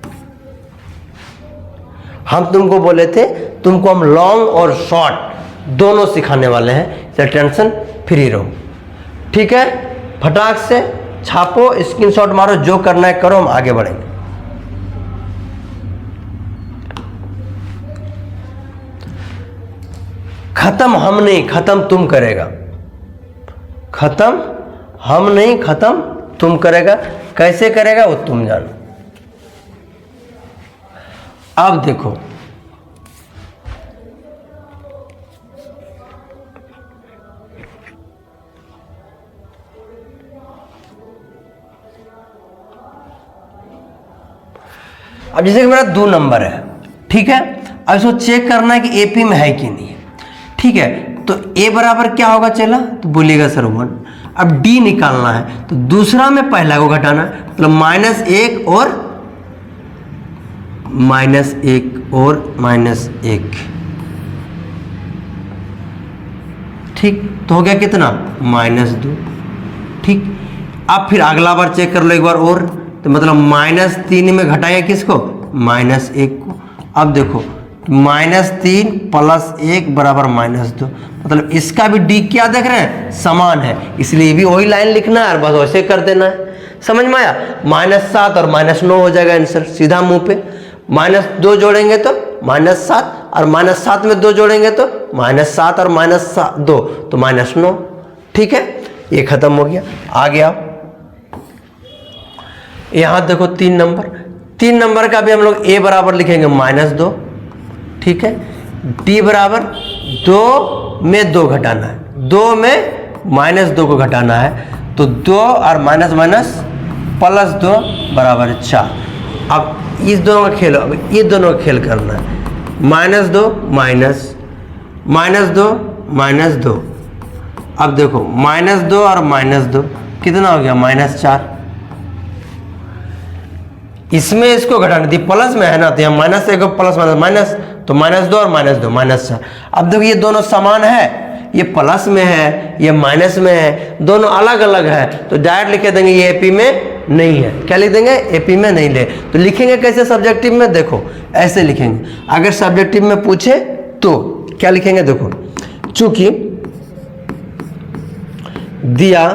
हम तुमको बोले थे तुमको हम लॉन्ग और शॉर्ट दोनों सिखाने वाले हैं, तो टेंशन फ्री रहो। ठीक है, फटाक से छापो, स्क्रीनशॉट मारो, जो करना है करो, हम आगे बढ़ेंगे। खत्म हम नहीं, खत्म तुम करेगा। खत्म हम नहीं, खत्म तुम करेगा। कैसे करेगा वो तुम जानो। अब देखो, अब जैसे कि मेरा 2 नंबर है, ठीक है, अब इसको चेक करना है कि एपी में है कि नहीं है। ठीक है, तो A बराबर क्या होगा चला, तो बोलिएगा सर 1। अब D निकालना है तो दूसरा में पहला को घटाना है, मतलब -1 और -1 और -1। ठीक, तो हो गया कितना, -2। ठीक, अब फिर अगला बार चेक कर लो एक बार और, तो मतलब -3 में घटाएंगे किसको, -1 को। अब देखो -3 + 1 बराबर -2, मतलब इसका भी D क्या देख रहे हैं, समान है, इसलिए भी वही लाइन लिखना है और बस वैसे कर देना है। समझ में आया? -7 और -9 हो जाएगा आंसर सीधा मुंह पे। -2 जोड़ेंगे तो -7, और -7 में 2 जोड़ेंगे तो -7 और -2 तो -9। ठीक है, ये खत्म हो गया। आ गया यहाँ देखो 3 नंबर, 3 नंबर का भी हम लोग A बराबर लिखेंगे -2। ठीक है, D बराबर 2 में 2 घटाना है, 2 में -2 को घटाना है, तो 2 और -2 बराबर 4। अब इस दोनों का खेल, अब ये दोनों का खेल करना है, -2 -2 -2। अब देखो -2 और -2 कितना हो गया -4। इसमें इसको घटाना थी, प्लस में है ना, तो यहाँ माइनस एक प्लस माइनस माइनस, तो -2 और -2 -4। अब देखो ये दोनों समान है, ये प्लस में है ये माइनस में है, दोनों अलग अलग है, तो डायरेक्ट लिख देंगे ये एपी में नहीं है। क्या लिख देंगे? एपी में नहीं ले। तो लिखेंगे कैसे सब्जेक्टिव में? देखो ऐसे लिखेंगे। अगर सब्जेक्टिव में पूछे तो क्या लिखेंगे? देखो, चूंकि दिया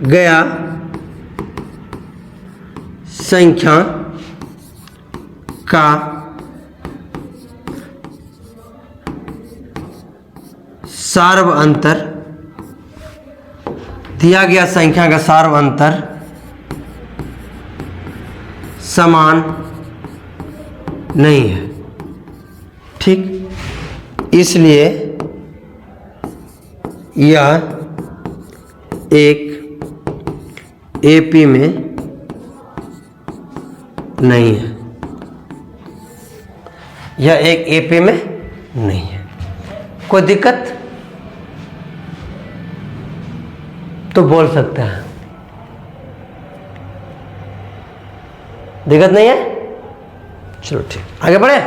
गया संख्या का सार्व अंतर, दिया गया संख्या का सार्व अंतर समान नहीं है, ठीक। इसलिए यह एक एपी में नहीं है, यह एक एपी में नहीं है। कोई दिक्कत तो बोल सकते हैं, दिक्कत नहीं है? चलो ठीक, आगे बढ़े।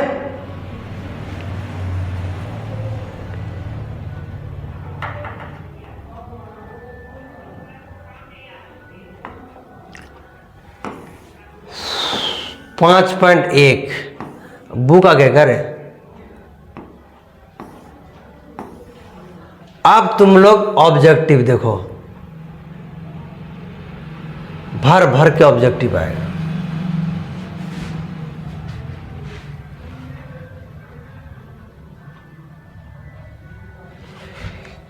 पाँच 5.1 बुक आगे करें। अब तुम लोग ऑब्जेक्टिव देखो, भर भर के ऑब्जेक्टिव आएगा।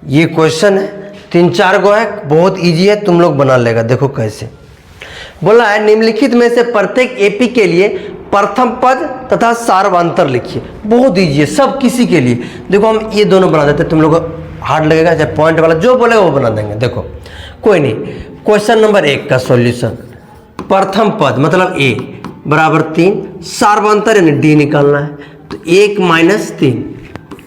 ये क्वेश्चन है, 3-4 गो है, बहुत इजी है, तुम लोग बना लेगा। देखो कैसे बोला है, निम्नलिखित में से प्रत्येक एपी के लिए प्रथम पद तथा सार्वंतर लिखिए। बहुत इजी है, सब किसी के लिए। देखो हम ये दोनों बना देते, तुम लोग हार्ड लगेगा, चाहे पॉइंट वाला जो बोलेगा वो बना देंगे। देखो कोई नहीं, क्वेश्चन नंबर 1 का सॉल्यूशन, प्रथम पद मतलब ए बराबर 3, सार्वंतर यानी डी निकालना है, तो 1 - 3,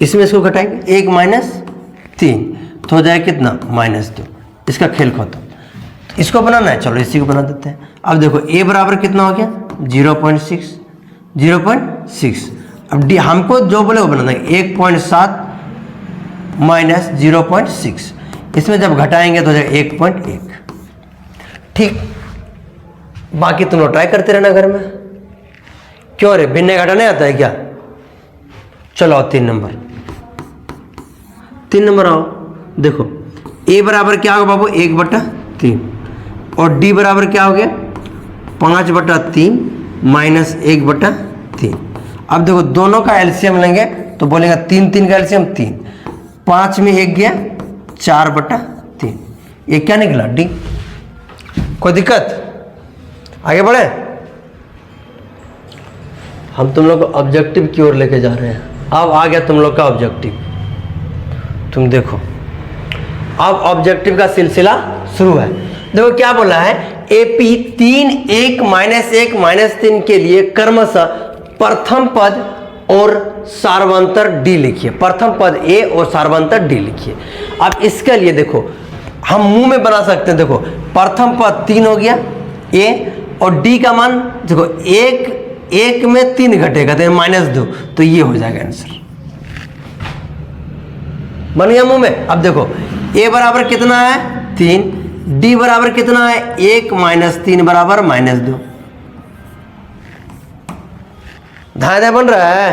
इसमें इसको घटाएंगे, 1 - 3 तो हो जाए कितना? -2। इसका खेल खत्म। इसको बनाना है, चलो इसी को बना देते हैं। अब देखो ए बराबर कितना हो गया? 0.6, 0.6। अब डी हमको जो बोले वो बना देंगे, 1.7 - 0.6, इसमें जब घटाएंगे तो हो जाएगा 1.1, ठीक। बाकी तुम लोग ट्राई करते रहना घर में। क्यों रे, भिन्न घटा नहीं आता है क्या? चलो आओ 3 नंबर, 3 नंबर आओ। देखो ए बराबर क्या होगा बाबू? 1/3, और डी बराबर क्या हो गया? 5/3 - 1/3। अब देखो दोनों का एलसीएम लेंगे तो बोलेगा 3 का एलसीएम 3, 5 में 1 गया, 4/3। ये क्या निकला? डी। कोई दिक्कत? आगे बढ़े। हम तुम लोग को ऑब्जेक्टिव की ओर लेके जा रहे हैं। अब आ गया तुम लोग का ऑब्जेक्टिव। तुम देखो अब ऑब्जेक्टिव का सिलसिला शुरू है। देखो क्या बोला है, एपी 3, 1 -1 -3 के लिए क्रमशः प्रथम पद और सार्वंतर डी लिखिए। प्रथम पद ए और सार्वंतर डी लिखिए। अब इसके लिए देखो हम मुंह में बना सकते हैं। देखो प्रथम पद 3 हो गया ए, और डी का मान देखो 1 में 3 घटेगा तो -2, तो ये हो जाएगा आंसर। बन गया मुंह में। अब देखो ए बराबर कितना है? 3, डी बराबर कितना है? 1 - 3 बराबर -2। धारा बन रहा है।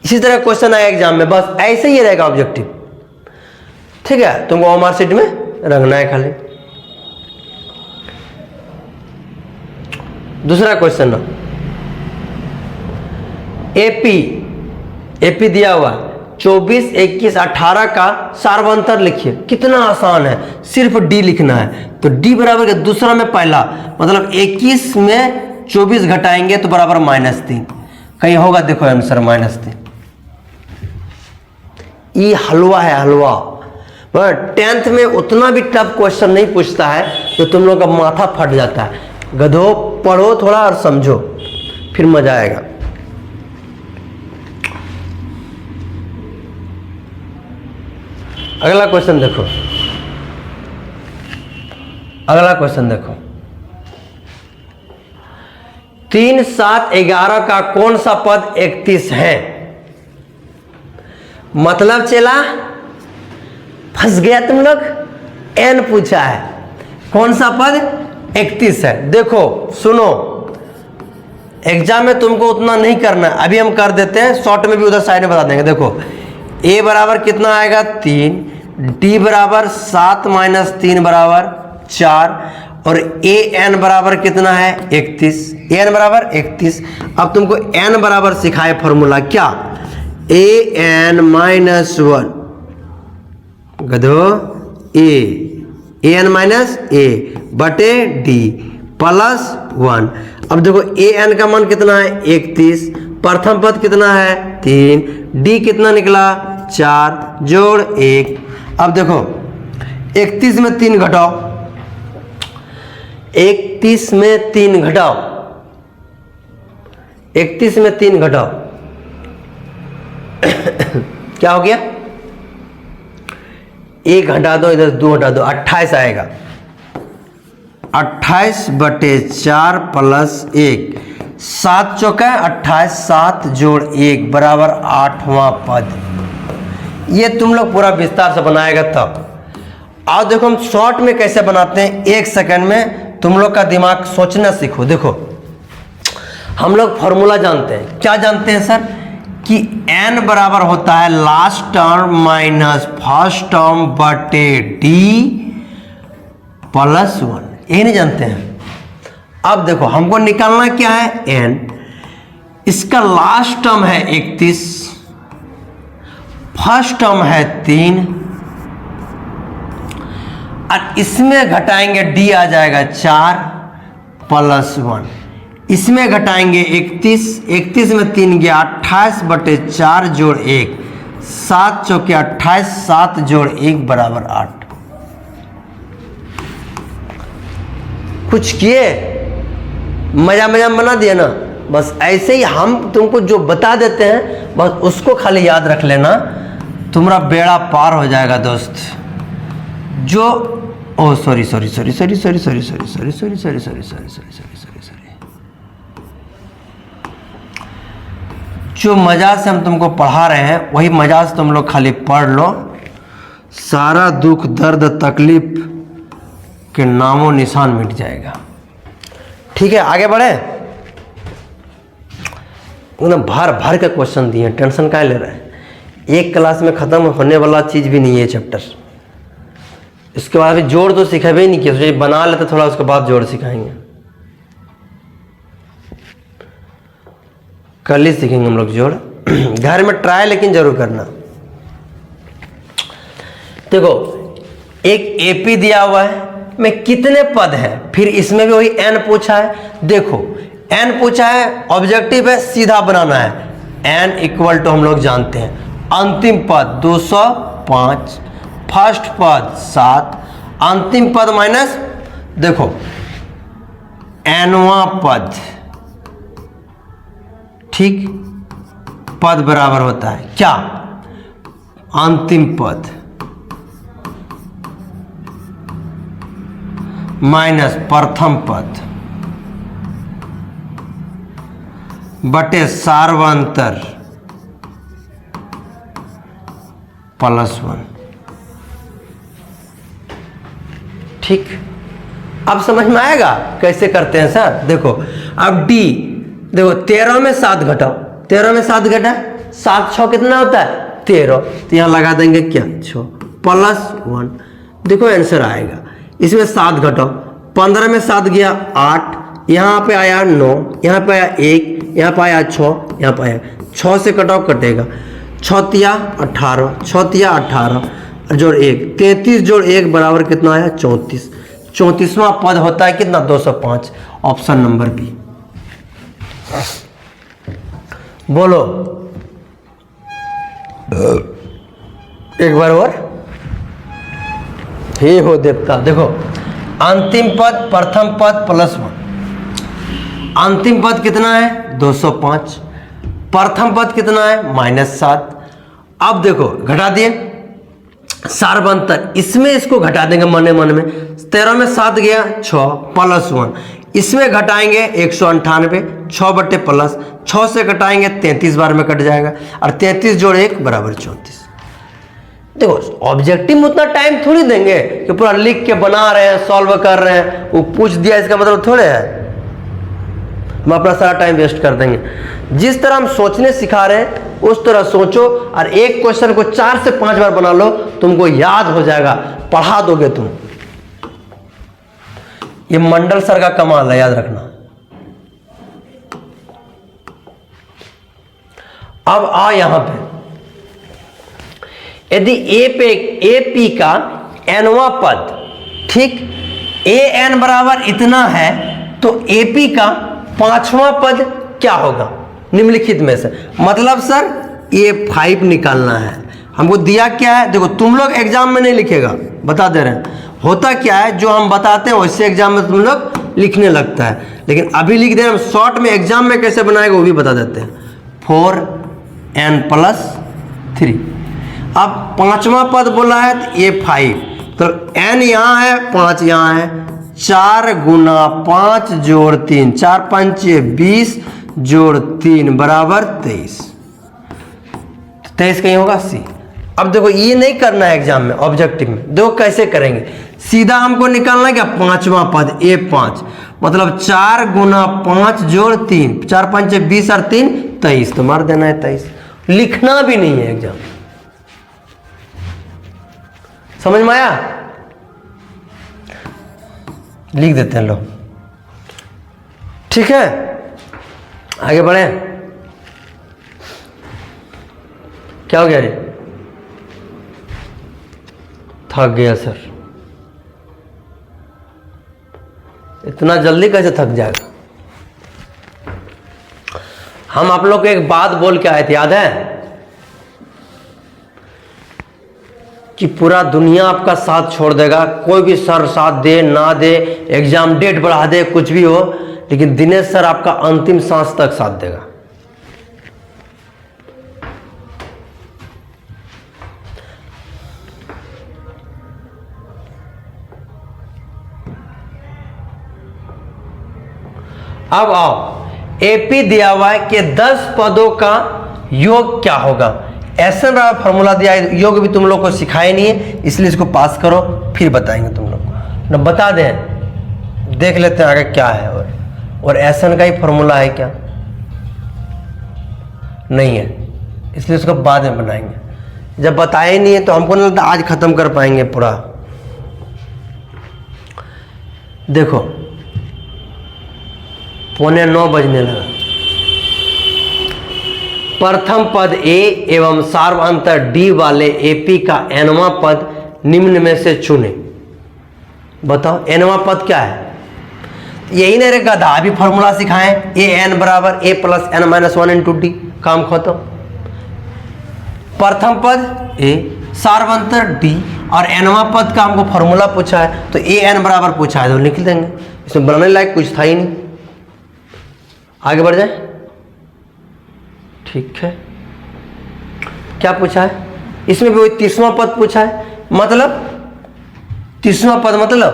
इसी तरह क्वेश्चन आया एग्जाम में, बस ऐसे ही रहेगा ऑब्जेक्टिव, ठीक है। तुमको ओमआर शीट में रखना है खाली। दूसरा क्वेश्चन, एपी दिया हुआ 24, 21, 18 का सार्वंतर लिखिए। कितना आसान है, सिर्फ डी लिखना है। तो डी बराबर के दूसरा में पहला, मतलब 21 में 24 घटाएंगे तो बराबर -3। कहीं होगा देखो आंसर -3। ये हलवा है, हलवा। पर 10th में उतना भी टफ क्वेश्चन नहीं पूछता है तो तुम लोग का माथा फट जाता है। गधो, पढ़ो थोड़ा और समझो, फिर मजा आएगा। अगला क्वेश्चन देखो, अगला क्वेश्चन देखो, 3, 7, 11 का कौन सा पद 31 है? मतलब चला फंस गया तुम लोग, n पूछा है, कौन सा पद 31 है? देखो सुनो, एग्जाम में तुमको उतना नहीं करना है, अभी हम कर देते हैं, शॉर्ट में भी उधर साइड में बता देंगे। देखो a बराबर कितना आएगा 3, d बराबर 7 माइनस 3 बराबर 4, और a n बराबर कितना है 31, a n बराबर 31। अब तुमको n बराबर सिखाए फॉर्मूला, क्या? a n minus 1 गधो a n minus a बटे d प्लस 1। अब देखो a n का मान कितना है 31, प्रथम पद कितना है 3, d कितना निकला 4 जोड़ 1। अब देखो 31 में 3 घटाओ, 31 में 3 घटाओ, 31 में 3 घटाओ क्या हो गया? 1 घटा दो, इधर 2 घटा दो, 28 आएगा। 28 बटे 4 प्लस 1, 7 चौका 28, 7 जोड़ 1 बराबर 8वां पद। ये तुम लोग पूरा विस्तार से बनाएगा तब। आओ देखो हम शॉर्ट में कैसे बनाते हैं, 1 सेकंड में तुम लोग का दिमाग सोचना सीखो। देखो हम लोग फॉर्मूला जानते हैं, क्या जानते हैं सर? कि n बराबर होता है last term minus first term बटे d प्लस 1, ये नहीं जानते हैं? अब देखो हमको निकालना क्या है n, इसका लास्ट टर्म है 31, फर्स्ट टर्म है 3, और इसमें घटाएंगे d आ जाएगा 4 प्लस 1, इसमें घटाएंगे 31, 31 में 3 गया 28 बटे 4 जोड़ 1, 7 चौके 28, 7 जोड़ 1 बराबर 8। कुछ किए, मजा मजा बना दिया ना। बस ऐसे ही हम तुमको जो बता देते हैं बस उसको खाली याद रख लेना, तुम्हारा बेड़ा पार हो जाएगा दोस्त। जो ओ sorry sorry sorry sorry sorry sorry sorry sorry sorry sorry sorry sorry sorry sorry sorry sorry जो मजाक से हम तुमको पढ़ा रहे हैं वही मजाक से तुम लोग खाली पढ़ लो, सारा दुख दर्द तकलीफ के नामों निशान मिट जाएगा। ठीक है आगे बढ़े। एकदम भर भर के क्वेश्चन दिए, टेंशन क्या ले रहे हैं? एक क्लास में खत्म होने वाला चीज भी नहीं है चैप्टर। इसके बाद भी जोड़ तो सिखावे ही नहीं किया, सोचिए बना लेते थोड़ा, उसके बाद जोड़ सिखाएंगे। कल ही सीखेंगे हम लोग जोड़, घर में ट्राई लेकिन जरूर करना। देखो एक एपी दिया हुआ है, में कितने पद हैं, फिर इसमें भी वही n पूछा है। देखो n पूछा है, ऑब्जेक्टिव है सीधा बनाना है। n इक्वल टू हम लोग जानते हैं, अंतिम पद 205, फर्स्ट पद 7, अंतिम पद माइनस देखो nवां पद, ठीक, पद बराबर होता है क्या? अंतिम पद माइनस प्रथम पद बटे सार्वंतर प्लस 1। ठीक, अब समझ में आएगा कैसे करते हैं सर? देखो अब d, देखो 13 में 7 घटाओ, 13 में 7 घटा, 7 6 कितना होता है 13, तो यहाँ लगा देंगे क्या 6 प्लस 1, देखो आंसर आएगा। इसमें 7 घटाओ, 15 में 7 गया 8, यहाँ पे आया 9, यहाँ पे आया 1, यहाँ पे आया 6, यहाँ पे आया 6 से कटाओ कटेगा 6 तिया 18, 6 तिया 18 जोड़ 1, 33 जोड़ 1 बराबर कितना आया 34। 34वां पद होता है कितना 205, ऑप्शन नंबर बी। बोलो एक बार और, हे हो देवता। देखो अंतिम पद प्रथम पद प्लस 1, अंतिम पद कितना है 205, प्रथम पद कितना है -7। अब देखो घटा दिए, सार्वंतर, इसमें इसको घटा देंगे मन में, 13 में 7 गया 6 प्लस 1, इसमें घटाएंगे 198, 6 बट्टे प्लस 6 से घटाएंगे 33 बार में कट जाएगा, और 33 जोड़ 1 बराबर 34। देखो ऑब्जेक्टिव में उतना टाइम थोड़ी देंगे कि पूरा लिख के बना रहे हैं, सॉल्व कर रहे हैं, वो पूछ दिया इसका मतलब थोड़े है हम अपना सारा टाइम वेस्ट कर देंगे। जिस तरह हम सोचने सिखा रहे हैं उस तरह सोचो, और एक क्वेश्चन को 4 से 5 बार बना लो, तुमको याद हो जाएगा, पढ़ा दोगे तुम। ये मंडल सर का कमाल है, याद रखना। अब आ यहां पे, यदि ए पी का एनवा पद, ठीक, ए एन बराबर इतना है, तो ए पी का 5वां पद क्या होगा निम्नलिखित में से। मतलब सर ये 5 निकालना है, हमको दिया क्या है, देखो तुम लोग एग्जाम में नहीं लिखेगा, बता दे रहे हैं, होता क्या है जो हम बताते हैं वैसे एग्जाम में तुम लोग लिखने लगता है, लेकिन अभी लिख दे रहे हैं, हम शॉर्ट में एग्जाम में कैसे बनाएगा वो भी बता देते हैं। 4n+3, अब 5वां पद बोला है तो ये 5, तो n यहाँ है 5 यहाँ है, 4 गुना 5 जोड़ 3, 4 5 20 जोड़ 3 बराबर 23, 23 कहीं होगा सी। अब देखो ये नहीं करना है एग्जाम में, ऑब्जेक्टिव में देखो कैसे करेंगे, सीधा हमको निकालना है क्या 5वां पद A5, मतलब 4 गुना 5 जोड़ 3, 4 5 20 और 3 23, तो मार देना है 23, लिखना भी नहीं है एग्जाम। समझ में आया, लिख देते हैं लोग, ठीक है। आगे बढ़े, क्या हो गया रे, थक गया सर, इतना जल्दी कैसे थक जाएगा। हम आप लोग को एक बात बोल के आए थे, याद है, कि पूरा दुनिया आपका साथ छोड़ देगा, कोई भी सर साथ दे ना दे, एग्जाम डेट बढ़ा दे, कुछ भी हो, लेकिन दिनेश सर आपका अंतिम सांस तक साथ देगा। अब आओ, एपी दिया हुआ है कि 10 पदों का योग क्या होगा। ऐसा रहा फॉर्मूला दिया है, योग भी तुम लोग को सिखाए नहीं है, इसलिए इसको पास करो, फिर बताएंगे तुम लोग को, न बता दें, देख लेते हैं आगे क्या है। और ऐसा का ही फॉर्मूला है क्या, नहीं है, इसलिए उसको बाद में बनाएंगे। जब बताए नहीं है तो हमको नहीं लगता आज खत्म कर पाएंगे पूरा। देखो 8:45 बजने लगा। प्रथम पद ए एवं सार्वअंतर डी वाले एपी का एनवां पद निम्न में से चुने। बताओ एनवां पद क्या है, यही नहीं रे गधा, अभी फॉर्मूला सिखाएं, ए एन बराबर A plus N minus 1 into D, काम खत्म। प्रथम पद ए, सार्वअंतर डी, और एनवां पद का हमको फॉर्मूला पूछा है, तो ए एन बराबर पूछा है तो लिख देंगे, इसमें बनाने लायक कुछ था ही नहीं। आगे बढ़ जाए, ठीक है। क्या पूछा है, इसमें भी वही 30वां पद पूछा है, मतलब 30वां पद मतलब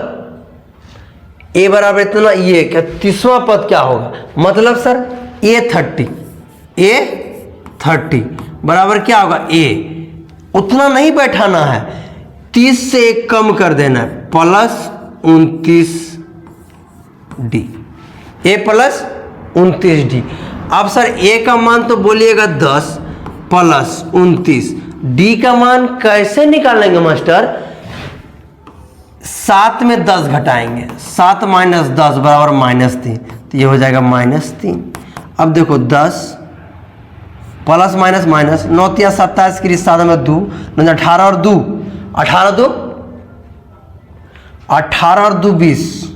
ए बराबर इतना, ये क्या 30वां पद क्या होगा, मतलब सर A30 बराबर क्या होगा, ए उतना नहीं बैठाना है, 30 से 1 कम कर देना है, प्लस 29D, ए प्लस 29D। अब सर ए का मान तो बोलिएगा 10 प्लस 29, डी का मान कैसे निकालेंगे मास्टर, 7 में 10 घटाएंगे, 7 माइनस 10 बराबर -3, तो ये हो जाएगा -3। अब देखो 10 प्लस माइनस माइनस, 9 × 27 की 7 में 2, 18 और 2 20,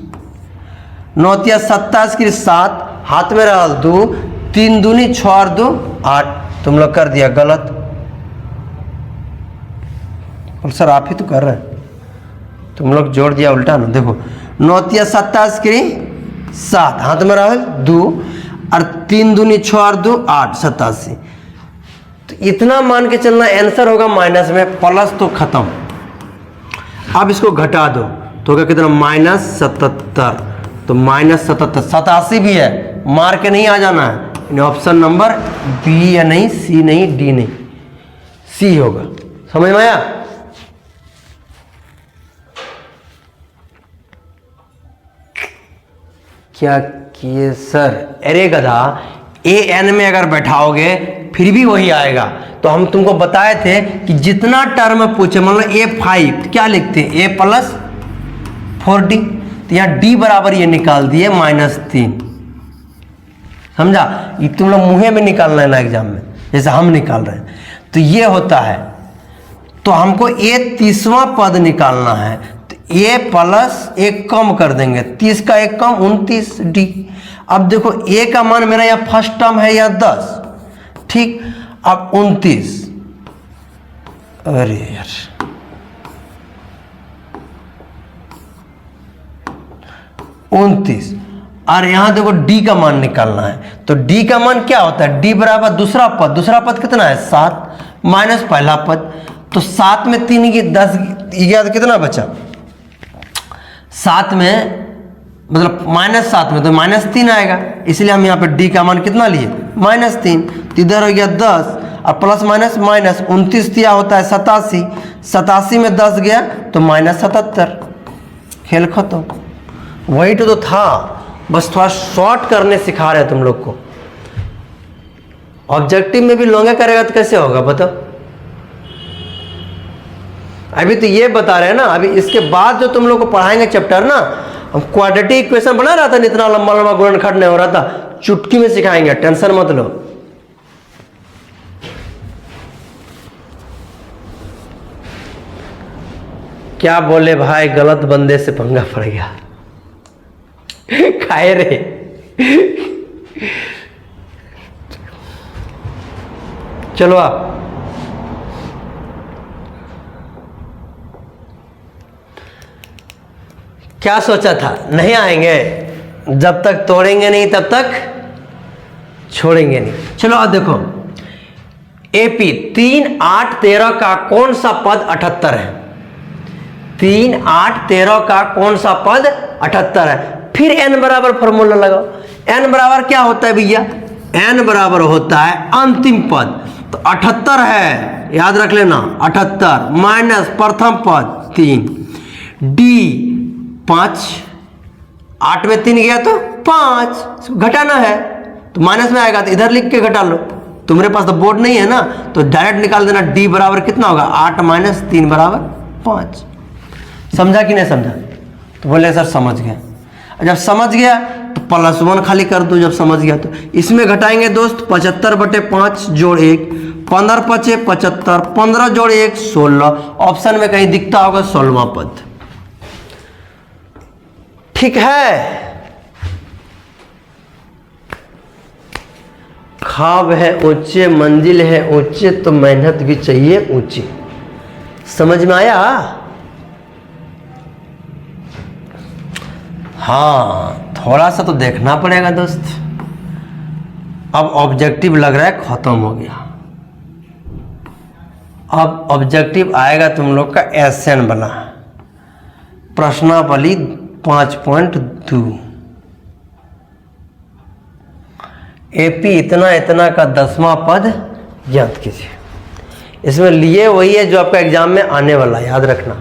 9 × 27 की 7, हाथ में रहा 2, 3 दूनी 6 और 2 8, तुम लोग कर दिया गलत। और सर आप ही तो कर रहे हैं, तुम लोग जोड़ दिया उल्टा ना। देखो 9 × 27 की 7, हाथ में रहा 2, और 3 दूनी 6 और 2 8, 87। तो इतना मान के चलना, आंसर होगा माइनस में, प्लस तो खत्म, अब इसको घटा दो तो क्या कितना -77, तो -77, 87 भी है, मार के नहीं आ जाना है। ऑप्शन नंबर बी या नहीं, सी नहीं, डी नहीं, सी होगा। समझ में आया? क्या किए सर? अरे गधा, ए एन में अगर बैठाओगे फिर भी वही आएगा। तो हम तुमको बताए थे कि जितना टर्म पूछे, मतलब A5 क्या लिखते हैं, A + 4D, तो यहाँ D बराबर ये निकाल दिए -3। समझा? ये तुम लोग मुँहे में निकालना है ना एग्जाम में, जैसे हम निकाल रहे हैं। तो ये होता है, तो हमको A 30वां पद निकालना है, तो A + 1 कम कर देंगे, 30 का 1 कम 29D। अब देखो A का मान मेरा यहाँ फर्स्ट टर्म है या 10, ठीक। अब 29, अरे यार 29, और यहाँ देखो D का मान निकालना है। तो D का मान क्या होता है? D बराबर दूसरा पद, दूसरा पद कितना है 7 माइनस पहला पद, तो 7 में 3 की 10 गया तो कितना बचा? 7 में मतलब -7 में तो -3 आएगा, इसलिए हम यहाँ पे D का मान कितना लिए -3। तो इधर हो गया 10 और प्लस माइनस माइनस 29 दिया होता है 87, 87 में 10 गया तो -77, खेल खत्म। वही तो था, बस थोड़ा शॉर्ट करने सिखा रहे हैं तुम लोग को। ऑब्जेक्टिव में भी लोगे करेगा तो कैसे होगा बताओ? अभी तो ये बता रहे हैं ना, अभी इसके बाद जो तुम लोग को पढ़ाएंगे चैप्टर ना, हम क्वाड्रेटिक इक्वेशन बना रहा था, इतना लंबा लंबा गुणनखंड नहीं हो रहा था, चुटकी में सिखाएंगे, टेंशन मत लो। क्या बोले भाई, गलत बंदे से पंगा पड़ गया। खाए रे। चलो आप क्या सोचा था, नहीं आएंगे, जब तक तोड़ेंगे नहीं तब तक छोड़ेंगे नहीं। चलो अब देखो, एपी 3, 8, 13 का कौन सा पद 78 है? 3, 8, 13 का कौन सा पद 78 है? फिर n बराबर फॉर्मूला लगाओ। n बराबर क्या होता है भैया? n बराबर होता है अंतिम पद, तो 78 है, याद रख लेना 78 माइनस प्रथम पद 3, d 5, 8 में 3 गया तो 5, घटाना है तो माइनस में आएगा, तो इधर लिख के घटा लो। तुम्हारे पास तो बोर्ड नहीं है ना, तो डायरेक्ट निकाल देना, d बराबर कितना होगा 8 माइनस 3 बराबर 5। समझा कि नहीं समझा? तो बोले सर समझ गया। जब समझ गया तो +1 खाली कर दो, जब समझ गया तो इसमें घटाएंगे दोस्त, 75/5 जोड़ 1, 15 × 5 = 75, 15 जोड़ 1 16, ऑप्शन में कहीं दिखता होगा 16वां पद। ठीक है, ख्वाब है ऊंचे, मंजिल है ऊंचे, तो मेहनत भी चाहिए ऊंची। समझ में आया? हाँ, थोड़ा सा तो देखना पड़ेगा दोस्त। अब ऑब्जेक्टिव लग रहा है खत्म हो गया, अब ऑब्जेक्टिव आएगा तुम लोग का एसएन बना, प्रश्नावली 5.2, एपी इतना इतना का 10वां पद ज्ञात कीजिए। इसमें लिए वही है जो आपका एग्जाम में आने वाला है, याद रखना।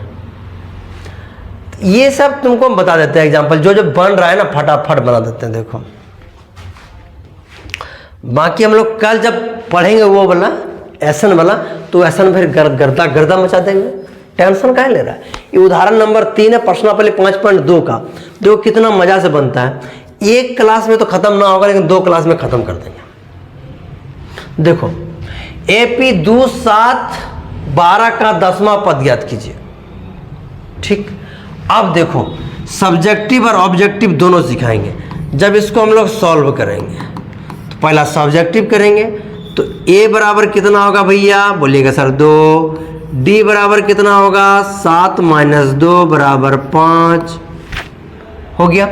ये सब तुमको बता देते हैं एग्जाम्पल, जो जो बन रहा है ना फटाफट बना देते हैं। देखो बाकी हम लोग कल जब पढ़ेंगे वो वाला एसन वाला, तो एसन फिर गर्दा गर्दा मचा देंगे, टेंशन काहे ले रहा है। ये उदाहरण नंबर 3 है प्रश्नावली 5.2 का, देखो कितना मजा से बनता है। एक क्लास में तो खत्म ना होगा, लेकिन 2 क्लास में खत्म कर देंगे। देखो एपी 2, 7, 12 का 10वां पद ज्ञात कीजिए। ठीक, अब देखो सब्जेक्टिव और ऑब्जेक्टिव दोनों सिखाएंगे। जब इसको हम लोग सॉल्व करेंगे तो पहला सब्जेक्टिव करेंगे, तो a बराबर कितना होगा भैया, बोलिएगा सर 2, d बराबर कितना होगा 7 माइनस 2 बराबर 5 हो गया।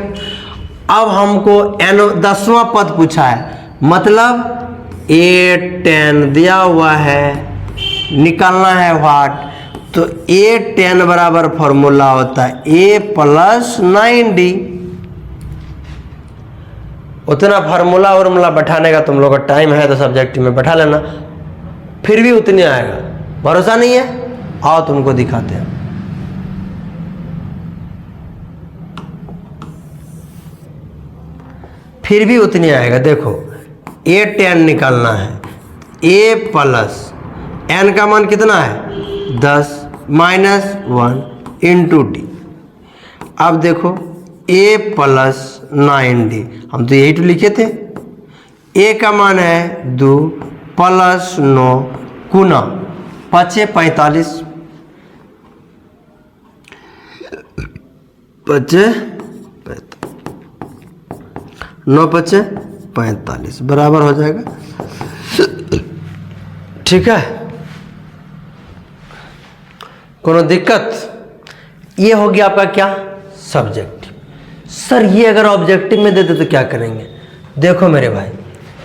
अब हमको n 10वां पद पूछा है, मतलब 8, 10 दिया हुआ है, निकालना है व्हाट, तो ए टेन बराबर फॉर्मूला होता है ए प्लस 9d। उतना फार्मूला और बैठाने का तुम लोग का टाइम है तो सब्जेक्टिव में बैठा लेना, फिर भी उतने आएगा। भरोसा नहीं है, आओ तुमको दिखाते हैं। फिर भी उतने आएगा। देखो ए टेन निकालना है, ए प्लस एन का मान कितना है 10 माइनस 1 इंटू डी। अब देखो ए प्लस 9d, हम तो यही तो लिखे थे। ए का मान है 2 प्लस 9 गुना 5 45, 9 5 45 बराबर हो जाएगा। ठीक है, कोनो दिक्कत? ये हो गया आपका क्या सब्जेक्टिव। सर ये अगर ऑब्जेक्टिव में देते तो क्या करेंगे? देखो मेरे भाई,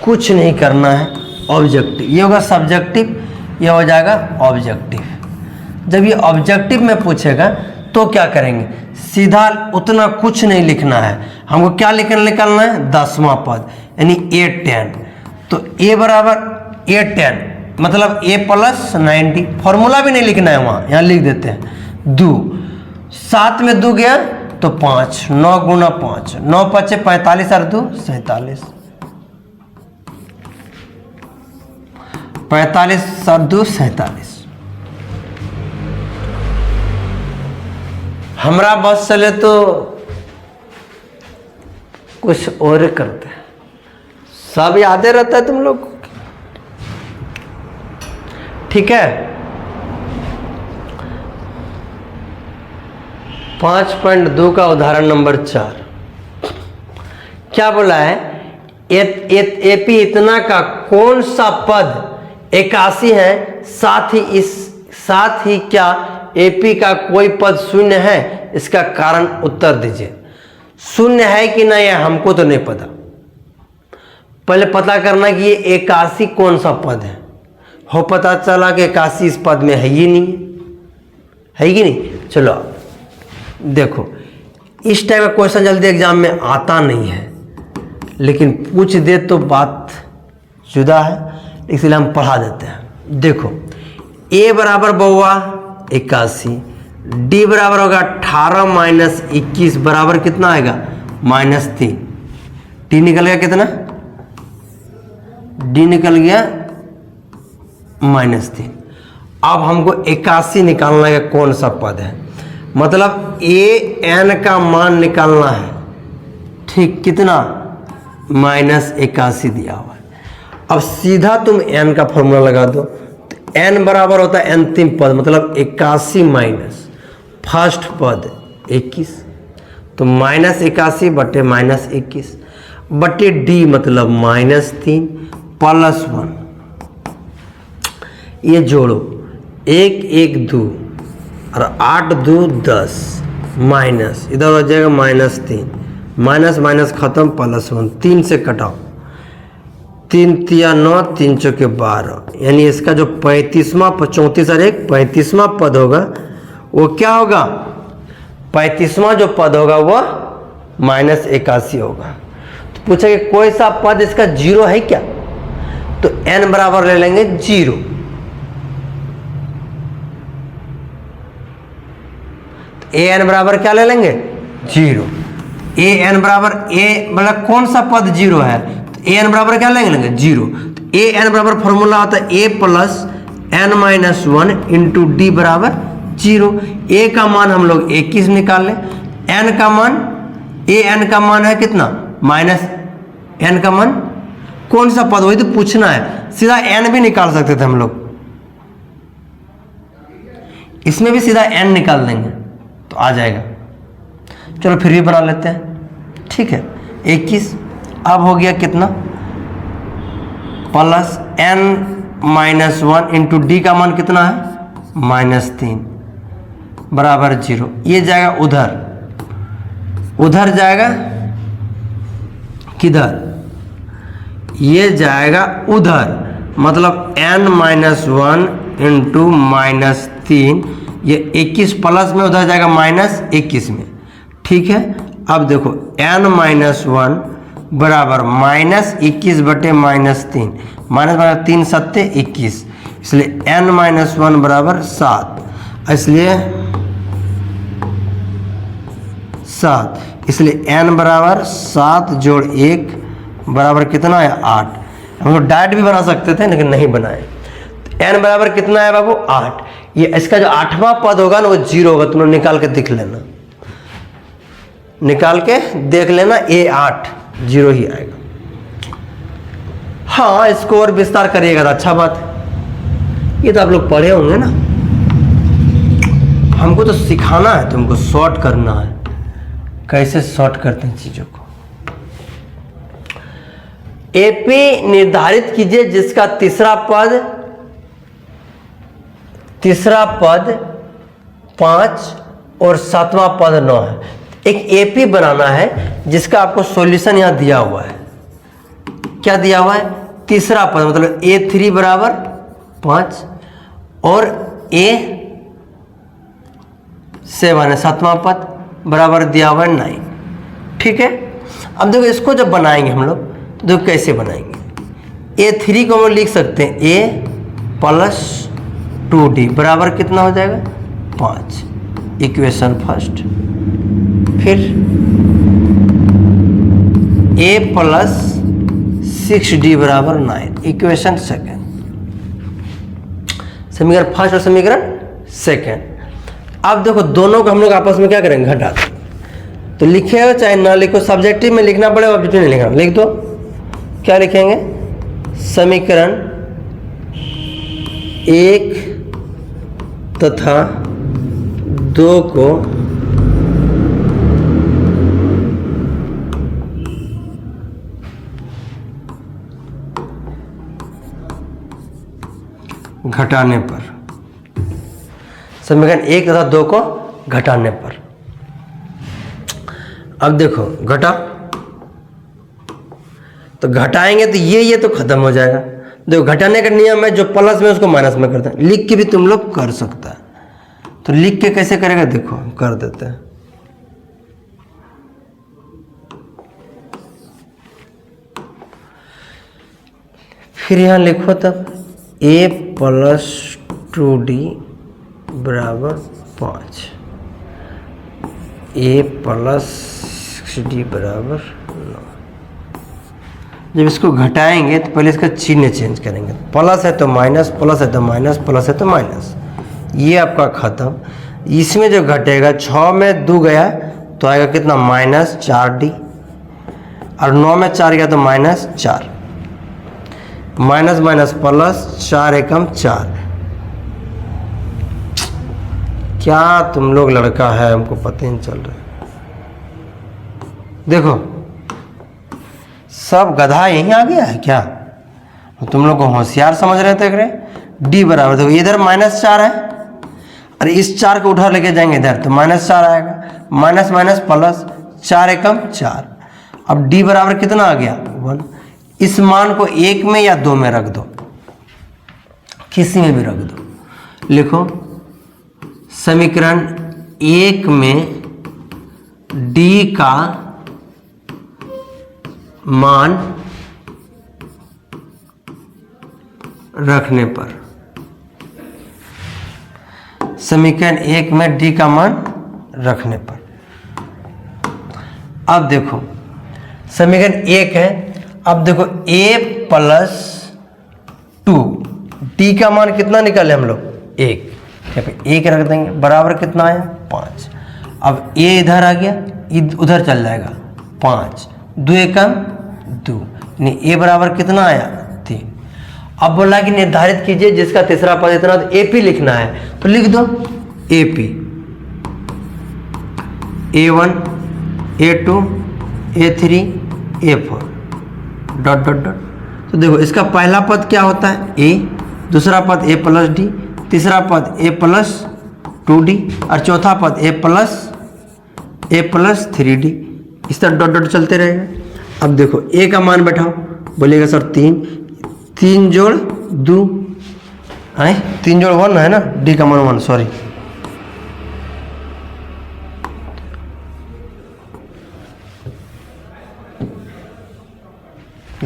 कुछ नहीं करना है। ऑब्जेक्टिव ये होगा सब्जेक्टिव, ये हो जाएगा ऑब्जेक्टिव। जब ये ऑब्जेक्टिव में पूछेगा तो क्या करेंगे? सीधा उतना कुछ नहीं लिखना है, हमको क्या निकालना है 10वां पद यानी ए 10। तो ए बराबर ए 10 मतलब ए प्लस 90, फॉर्मूला भी नहीं लिखना है वहाँ, यहाँ लिख देते हैं 2। 7 में 2 गया तो 5, 9 गुना 5, 9 5 45 और 2 47, 45 और 2 47। हमरा बस चले तो कुछ और करते हैं, सब यादें रहता है तुम लोग को। ठीक है, 5.2 का उदाहरण नंबर 4 क्या बोला है? एपी इतना का कौन सा पद 81 है, साथ ही क्या एपी का कोई पद शून्य है? इसका कारण उत्तर दीजिए। शून्य है कि नहीं है हमको तो नहीं पता, पहले पता करना कि ये 81 कौन सा पद है। हो पता चला कि 81 इस पद में है ही नहीं, है कि नहीं? चलो देखो, इस टाइप का क्वेश्चन जल्दी एग्जाम में आता नहीं है, लेकिन पूछ दे तो बात जुदा है, इसलिए हम पढ़ा देते हैं। देखो ए बराबर बउआ 81, डी बराबर होगा 18 माइनस 21 बराबर कितना आएगा -3। डी निकल गया कितना? डी निकल गया -3। अब हमको 81 निकालना है, कौन सा पद है, मतलब ए एन का मान निकालना है। ठीक, कितना -81 दिया हुआ है। अब सीधा तुम एन का फॉर्मूला लगा दो, तो एन बराबर होता है अंतिम पद, मतलब 81 माइनस फर्स्ट पद 21, तो -81 बटे -21 बटे डी मतलब -3 प्लस 1। ये जोड़ो 1 1 2 और 8 2 10 माइनस इधर हो जाएगा -3, माइनस माइनस खत्म प्लस 1, 3 से कटाओ, 3 तिया 9, 3 चौके 12, यानी इसका जो 35वां 34 और 1 35वां पद होगा वो क्या होगा? 35वां जो पद होगा वो -81 होगा। तो पूछा कि कोई सा पद इसका 0 है क्या? तो n बराबर ले लेंगे 0। ए एन बराबर क्या ले लेंगे 0। ए एन बराबर ए मतलब कौन सा पद 0 है, तो ए एन बराबर क्या लेंगे 0। तो ए एन बराबर फॉर्मूला होता है A plus N minus 1 into D बराबर 0। ए का मान हम लोग 21 निकाल लें, एन का मान ए एन का मान है कितना माइनस एन का मान कौन सा पद, वही तो पूछना है। सीधा एन भी निकाल सकते थे हम लोग, इसमें भी सीधा एन निकाल देंगे तो आ जाएगा। चलो फिर भी बना लेते हैं, ठीक है 21। अब हो गया कितना plus n minus 1 into D का मान कितना है -3 बराबर 0। ये जाएगा उधर, उधर जाएगा किधर, ये जाएगा उधर, मतलब n माइनस 1 इंटू -3 ये 21 प्लस में उधर जाएगा माइनस 21 में, ठीक है। अब देखो n माइनस 1 बराबर माइनस 21 बटे माइनस 3, माइनस माइनस 3 सत्ते 21, इसलिए n माइनस 1 बराबर 7, इसलिए 7, इसलिए n बराबर 7 जोड़ 1 बराबर कितना है 8। हम लोग डायरेक्ट भी बना सकते थे लेकिन नहीं बनाए। n बराबर कितना है बाबू 8। ये इसका जो 8वां पद होगा ना वो 0 होगा, तुम लोग निकाल के देख लेना, निकाल के देख लेना, ये 8 0 ही आएगा। हाँ, इसको और विस्तार करिएगा तो अच्छा बात है, ये तो आप लोग पढ़े होंगे ना। हमको तो सिखाना है, तुमको शॉर्ट करना है, कैसे शॉर्ट करते हैं चीजों को। एपी निर्धारित कीजिए जिसका तीसरा पद 5 और 7वां पद 9 है। एक एपी बनाना है जिसका आपको सॉल्यूशन यहां दिया हुआ है। क्या दिया हुआ है? तीसरा पद, मतलब A3 बराबर 5 और A7 है 7वां पद बराबर दिया हुआ है 9, ठीक है। अब देखो इसको जब बनाएंगे हम लोग तो देखो कैसे बनाएंगे। A3 को हम लोग लिख सकते हैं A प्लस 2D बराबर कितना हो जाएगा 5, इक्वेशन फर्स्ट। फिर A प्लस 6D बराबर 9, इक्वेशन सेकेंड। समीकरण फर्स्ट और समीकरण सेकेंड। अब देखो दोनों को हम लोग आपस में क्या करेंगे, घटा दें। तो लिखे चाहे ना लिखो, सब्जेक्टिव में लिखना पड़ेगा, ऑब्जेक्टिव में लिखना, लिख दो। क्या लिखेंगे? समीकरण 1 तथा 2 को घटाने पर, समीकरण 1 तथा 2 को घटाने पर। अब देखो घटा, तो घटाएंगे तो ये तो खत्म हो जाएगा। देखो घटाने का नियम है, जो प्लस में उसको माइनस में करते हैं। लिख के भी तुम लोग कर सकता है, तो लिख के कैसे करेगा देखो, कर देते हैं। फिर यहां लिखो तब A प्लस 2D बराबर 5, A प्लस 6D बराबर 9। जब इसको घटाएंगे तो पहले इसका चिन्ह चेंज करेंगे, प्लस है तो माइनस, प्लस है तो माइनस, प्लस है तो माइनस, ये आपका खत्म। इसमें जो घटेगा 6 में 2 गया तो आएगा कितना माइनस 4D, और 9 में 4 गया तो माइनस 4, माइनस माइनस प्लस, 4 एकम 4। क्या तुम लोग लड़का है, हमको पता ही नहीं चल रहा है। देखो सब गधा यहीं आ गया है क्या? तुम लोग को होशियार समझ रहे थे करे। डी बराबर देखो इधर माइनस 4 है, और इस 4 को उठा लेके जाएंगे इधर तो माइनस 4 आएगा, माइनस माइनस प्लस, 4 एकम 4। अब डी बराबर कितना आ गया 1। इस मान को 1 में या 2 में रख दो, किसी में भी रख दो। लिखो समीकरण 1 में डी का मान रखने पर, समीकरण 1 में डी का मान रखने पर। अब देखो समीकरण 1 है, अब देखो a प्लस 2, डी का मान कितना निकाले हम लोग 1, यहाँ पे 1 रख देंगे बराबर कितना आया 5। अब a इधर आ गया, उधर चल जाएगा 5, 2 एकम 2, यानी a बराबर कितना आया 3। अब बोला कि निर्धारित कीजिए जिसका तीसरा पद इतना, तो AP लिखना है तो लिख दो AP, A1 A2 A3 A4 dot dot dot. तो देखो इसका पहला पद क्या होता है A, दूसरा पद A प्लस D, तीसरा पद A प्लस 2D, और चौथा पद A प्लस 3D। इस तरह डॉट डॉट चलते रहेगा। अब देखो A का मान बैठाओ, बोलिएगा सर 3 जोड़ 2, 3 जोड़ 1 है ना, D का मान 1, सॉरी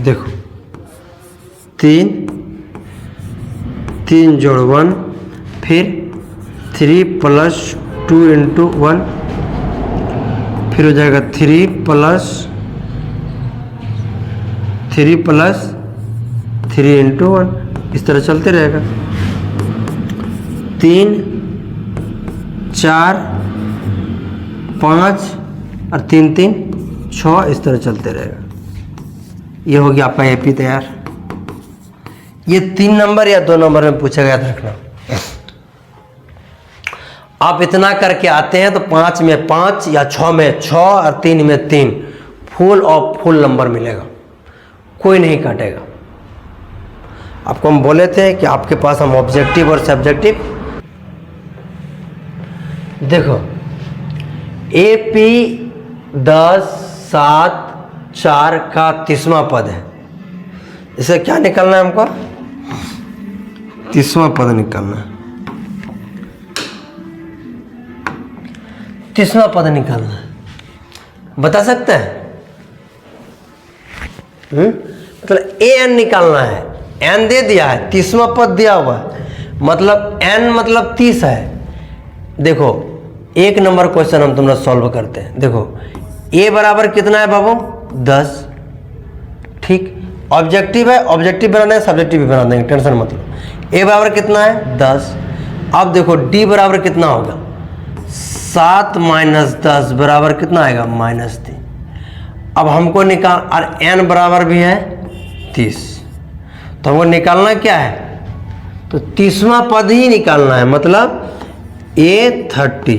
देखो 3 3 जोड़ 1, फिर 3 + 2 × 1, फिर हो जाएगा 3 + 3 + 3 × 1, इस तरह चलते रहेगा। 3 4 5 और 3 3 6, इस तरह चलते रहेगा। ये हो गया आपका एपी तैयार। ये 3 नंबर या 2 नंबर में पूछा गया था, रखना। आप इतना करके आते हैं तो 5 में 5 या 6 में 6 और 3 में 3 फुल और फुल नंबर मिलेगा, कोई नहीं काटेगा। आपको हम बोले थे कि आपके पास हम ऑब्जेक्टिव और सब्जेक्टिव, देखो एपी 10 7 4 का 30वां पद है। इसे क्या निकालना है हमको? 30वां पद निकालना है। 30वां पद निकालना है, बता सकते हैं? मतलब एन निकालना है। एन दे दिया है, 30वां पद दिया हुआ है, मतलब एन मतलब 30 है। देखो 1 नंबर क्वेश्चन हम तुम लोग सॉल्व करते हैं। देखो ए बराबर कितना है बाबू? 10। ठीक, ऑब्जेक्टिव है, ऑब्जेक्टिव बनाना है, सब्जेक्टिव भी बना देंगे, टेंशन मत लो। ए बराबर कितना है? 10। अब देखो डी बराबर कितना होगा? 7 - 10 बराबर कितना आएगा? -3। अब हमको निकाल, और एन बराबर भी है 30, तो हमको निकालना क्या है? तो 30वां पद ही निकालना है, मतलब ए 30।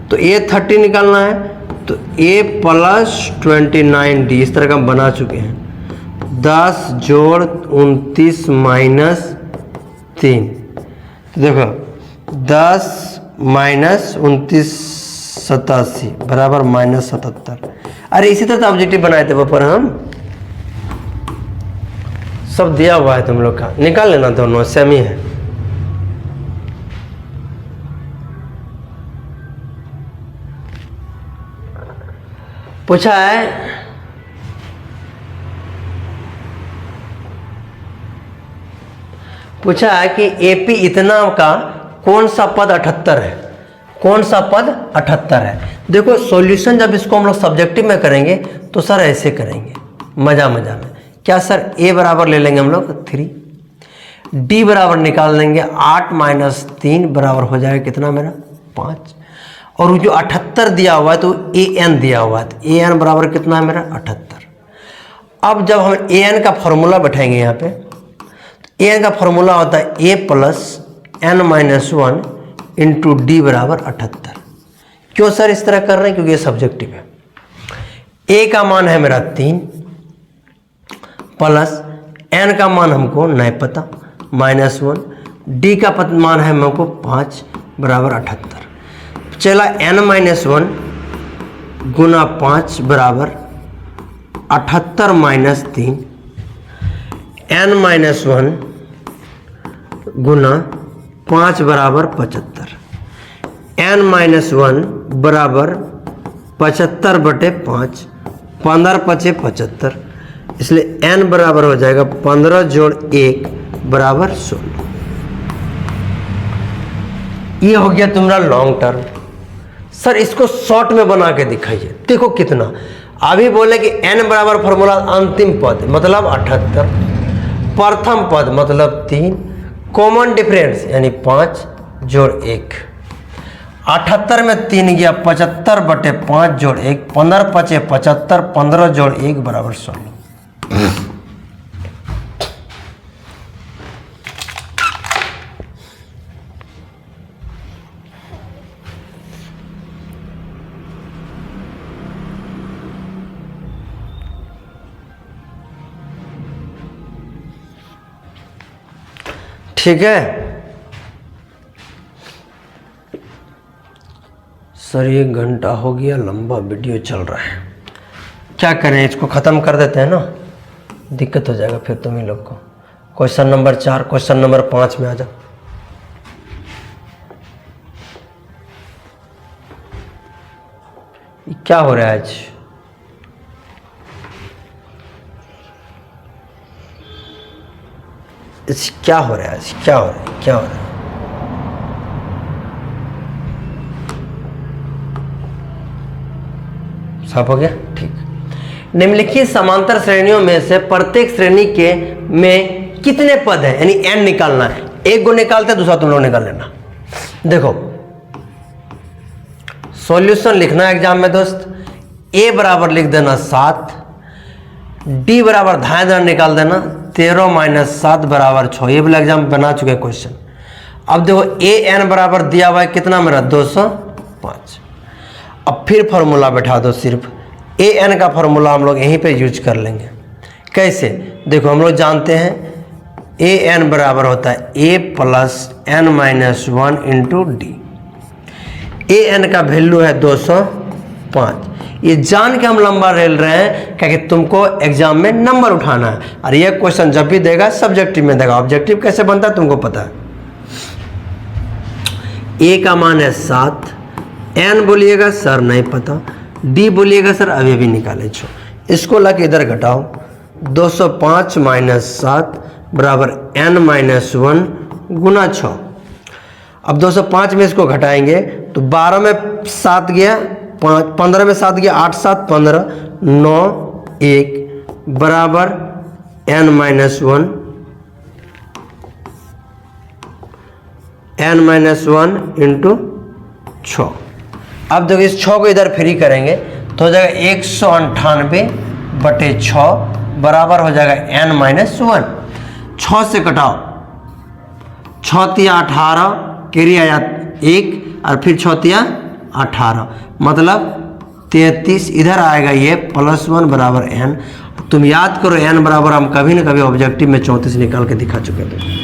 तो ए 30 निकालना है, तो ए + 29D, इस तरह का हम बना चुके हैं। 10 जोड़ 29 - 3, तो देखो 10 - 29 87 बराबर -77। अरे इसी तरह तो ऑब्जेक्टिव बनाए थे वो पर, हम सब दिया हुआ है तुम लोग का, निकाल लेना, दोनों सेम ही है। पूछा है कि एपी इतना का कौन सा पद 78 है? कौन सा पद 78 है? देखो सॉल्यूशन जब इसको हम लोग सब्जेक्टिव में करेंगे तो सर ऐसे करेंगे, मजा में। क्या सर? ए बराबर ले लेंगे हम लोग 3, डी बराबर निकाल देंगे 8 - 3 बराबर हो जाएगा कितना मेरा? 5। और जो 78 दिया हुआ है तो ए एन दिया हुआ है, तो ए एन बराबर कितना है मेरा? 78। अब जब हम ए एन का फॉर्मूला बैठाएंगे यहाँ पे, तो ए एन का फॉर्मूला होता है ए + n - 1 × डी बराबर 78। क्यों सर इस तरह कर रहे हैं? क्योंकि ये सब्जेक्टिव है। ए का मान है मेरा 3 प्लस एन का मान हमको नहीं पता -1, डी का मान है हमको 5 बराबर 78। चला n - 1 गुना 5 बराबर 78 - 3, n - 1 गुना 5 बराबर 75, n - 1 बराबर 75/5, 15 × 5 = 75, इसलिए n बराबर हो जाएगा 15 जोड़ 1 बराबर 16। ये हो गया तुम्हारा लॉन्ग टर्म। सर इसको शॉर्ट में बना के दिखाइए, देखो कितना। अभी बोले कि n बराबर फॉर्मूला अंतिम पद मतलब 78, प्रथम पद मतलब 3, कॉमन डिफरेंस यानी 5 जोड़ 1। 78 में 3 गया 75/5 जोड़ 1, 15 × 5 = 75, 15 जोड़ 1 बराबर 16। ठीक है सर, 1 घंटा हो गया, लंबा वीडियो चल रहा है। क्या करें, इसको ख़त्म कर देते हैं ना, दिक्कत हो जाएगा फिर तुम ही लोग को। क्वेश्चन नंबर 4, क्वेश्चन नंबर 5 में आ जाओ। क्या हो रहा है आज? क्या हो रहा है, क्या हो रहा है, क्या हो रहा है? साफ हो गया? ठीक। निम्नलिखित समांतर श्रेणियों में से प्रत्येक श्रेणी के में कितने पद हैं, यानी n निकालना है। एक को निकालते दूसरा तुम लोग निकाल लेना। देखो सॉल्यूशन लिखना है एग्जाम में दोस्त। a बराबर लिख देना 7, d बराबर धाएं निकाल देना 13 माइनस 7 बराबर 6। ये वाला एग्जाम बना चुके क्वेश्चन। अब देखो a n बराबर दिया हुआ है कितना मेरा 205। अब फिर फॉर्मूला बैठा दो, सिर्फ ए एन का फॉर्मूला हम लोग यहीं पे यूज कर लेंगे। कैसे? देखो हम लोग जानते हैं ए एन बराबर होता है A plus N minus 1 into D. A N का वैल्यू है 205। ये जान के हम लंबा रेल रहे हैं क्योंकि तुमको एग्जाम में नंबर उठाना है, और ये क्वेश्चन जब भी देगा सब्जेक्टिव में देगा। ऑब्जेक्टिव कैसे बनता है तुमको पता है। ए का मान है 7, एन बोलिएगा सर नहीं पता, डी बोलिएगा सर अभी अभी निकाले छो। इसको ला के इधर घटाओ, 205 माइनस 7 बराबर एन माइनस 1 गुना 6। अब 205 में इसको घटाएंगे तो 12 में 7 गया 5, 15 में 7 गया 8 7 15, 9 1 बराबर N minus 1, N minus 1 into 6। अब देखो इस 6 को इधर फ्री करेंगे तो हो जाएगा 198/6 बराबर हो जाएगा n माइनस 1। 6 से कटाओ, 6 तिया 18, कैरी आया 1 और फिर 6 तिया 18 मतलब 33। इधर आएगा ये +1 बराबर n। तुम याद करो n बराबर हम कभी ना कभी ऑब्जेक्टिव में 34 निकाल के दिखा चुके थे।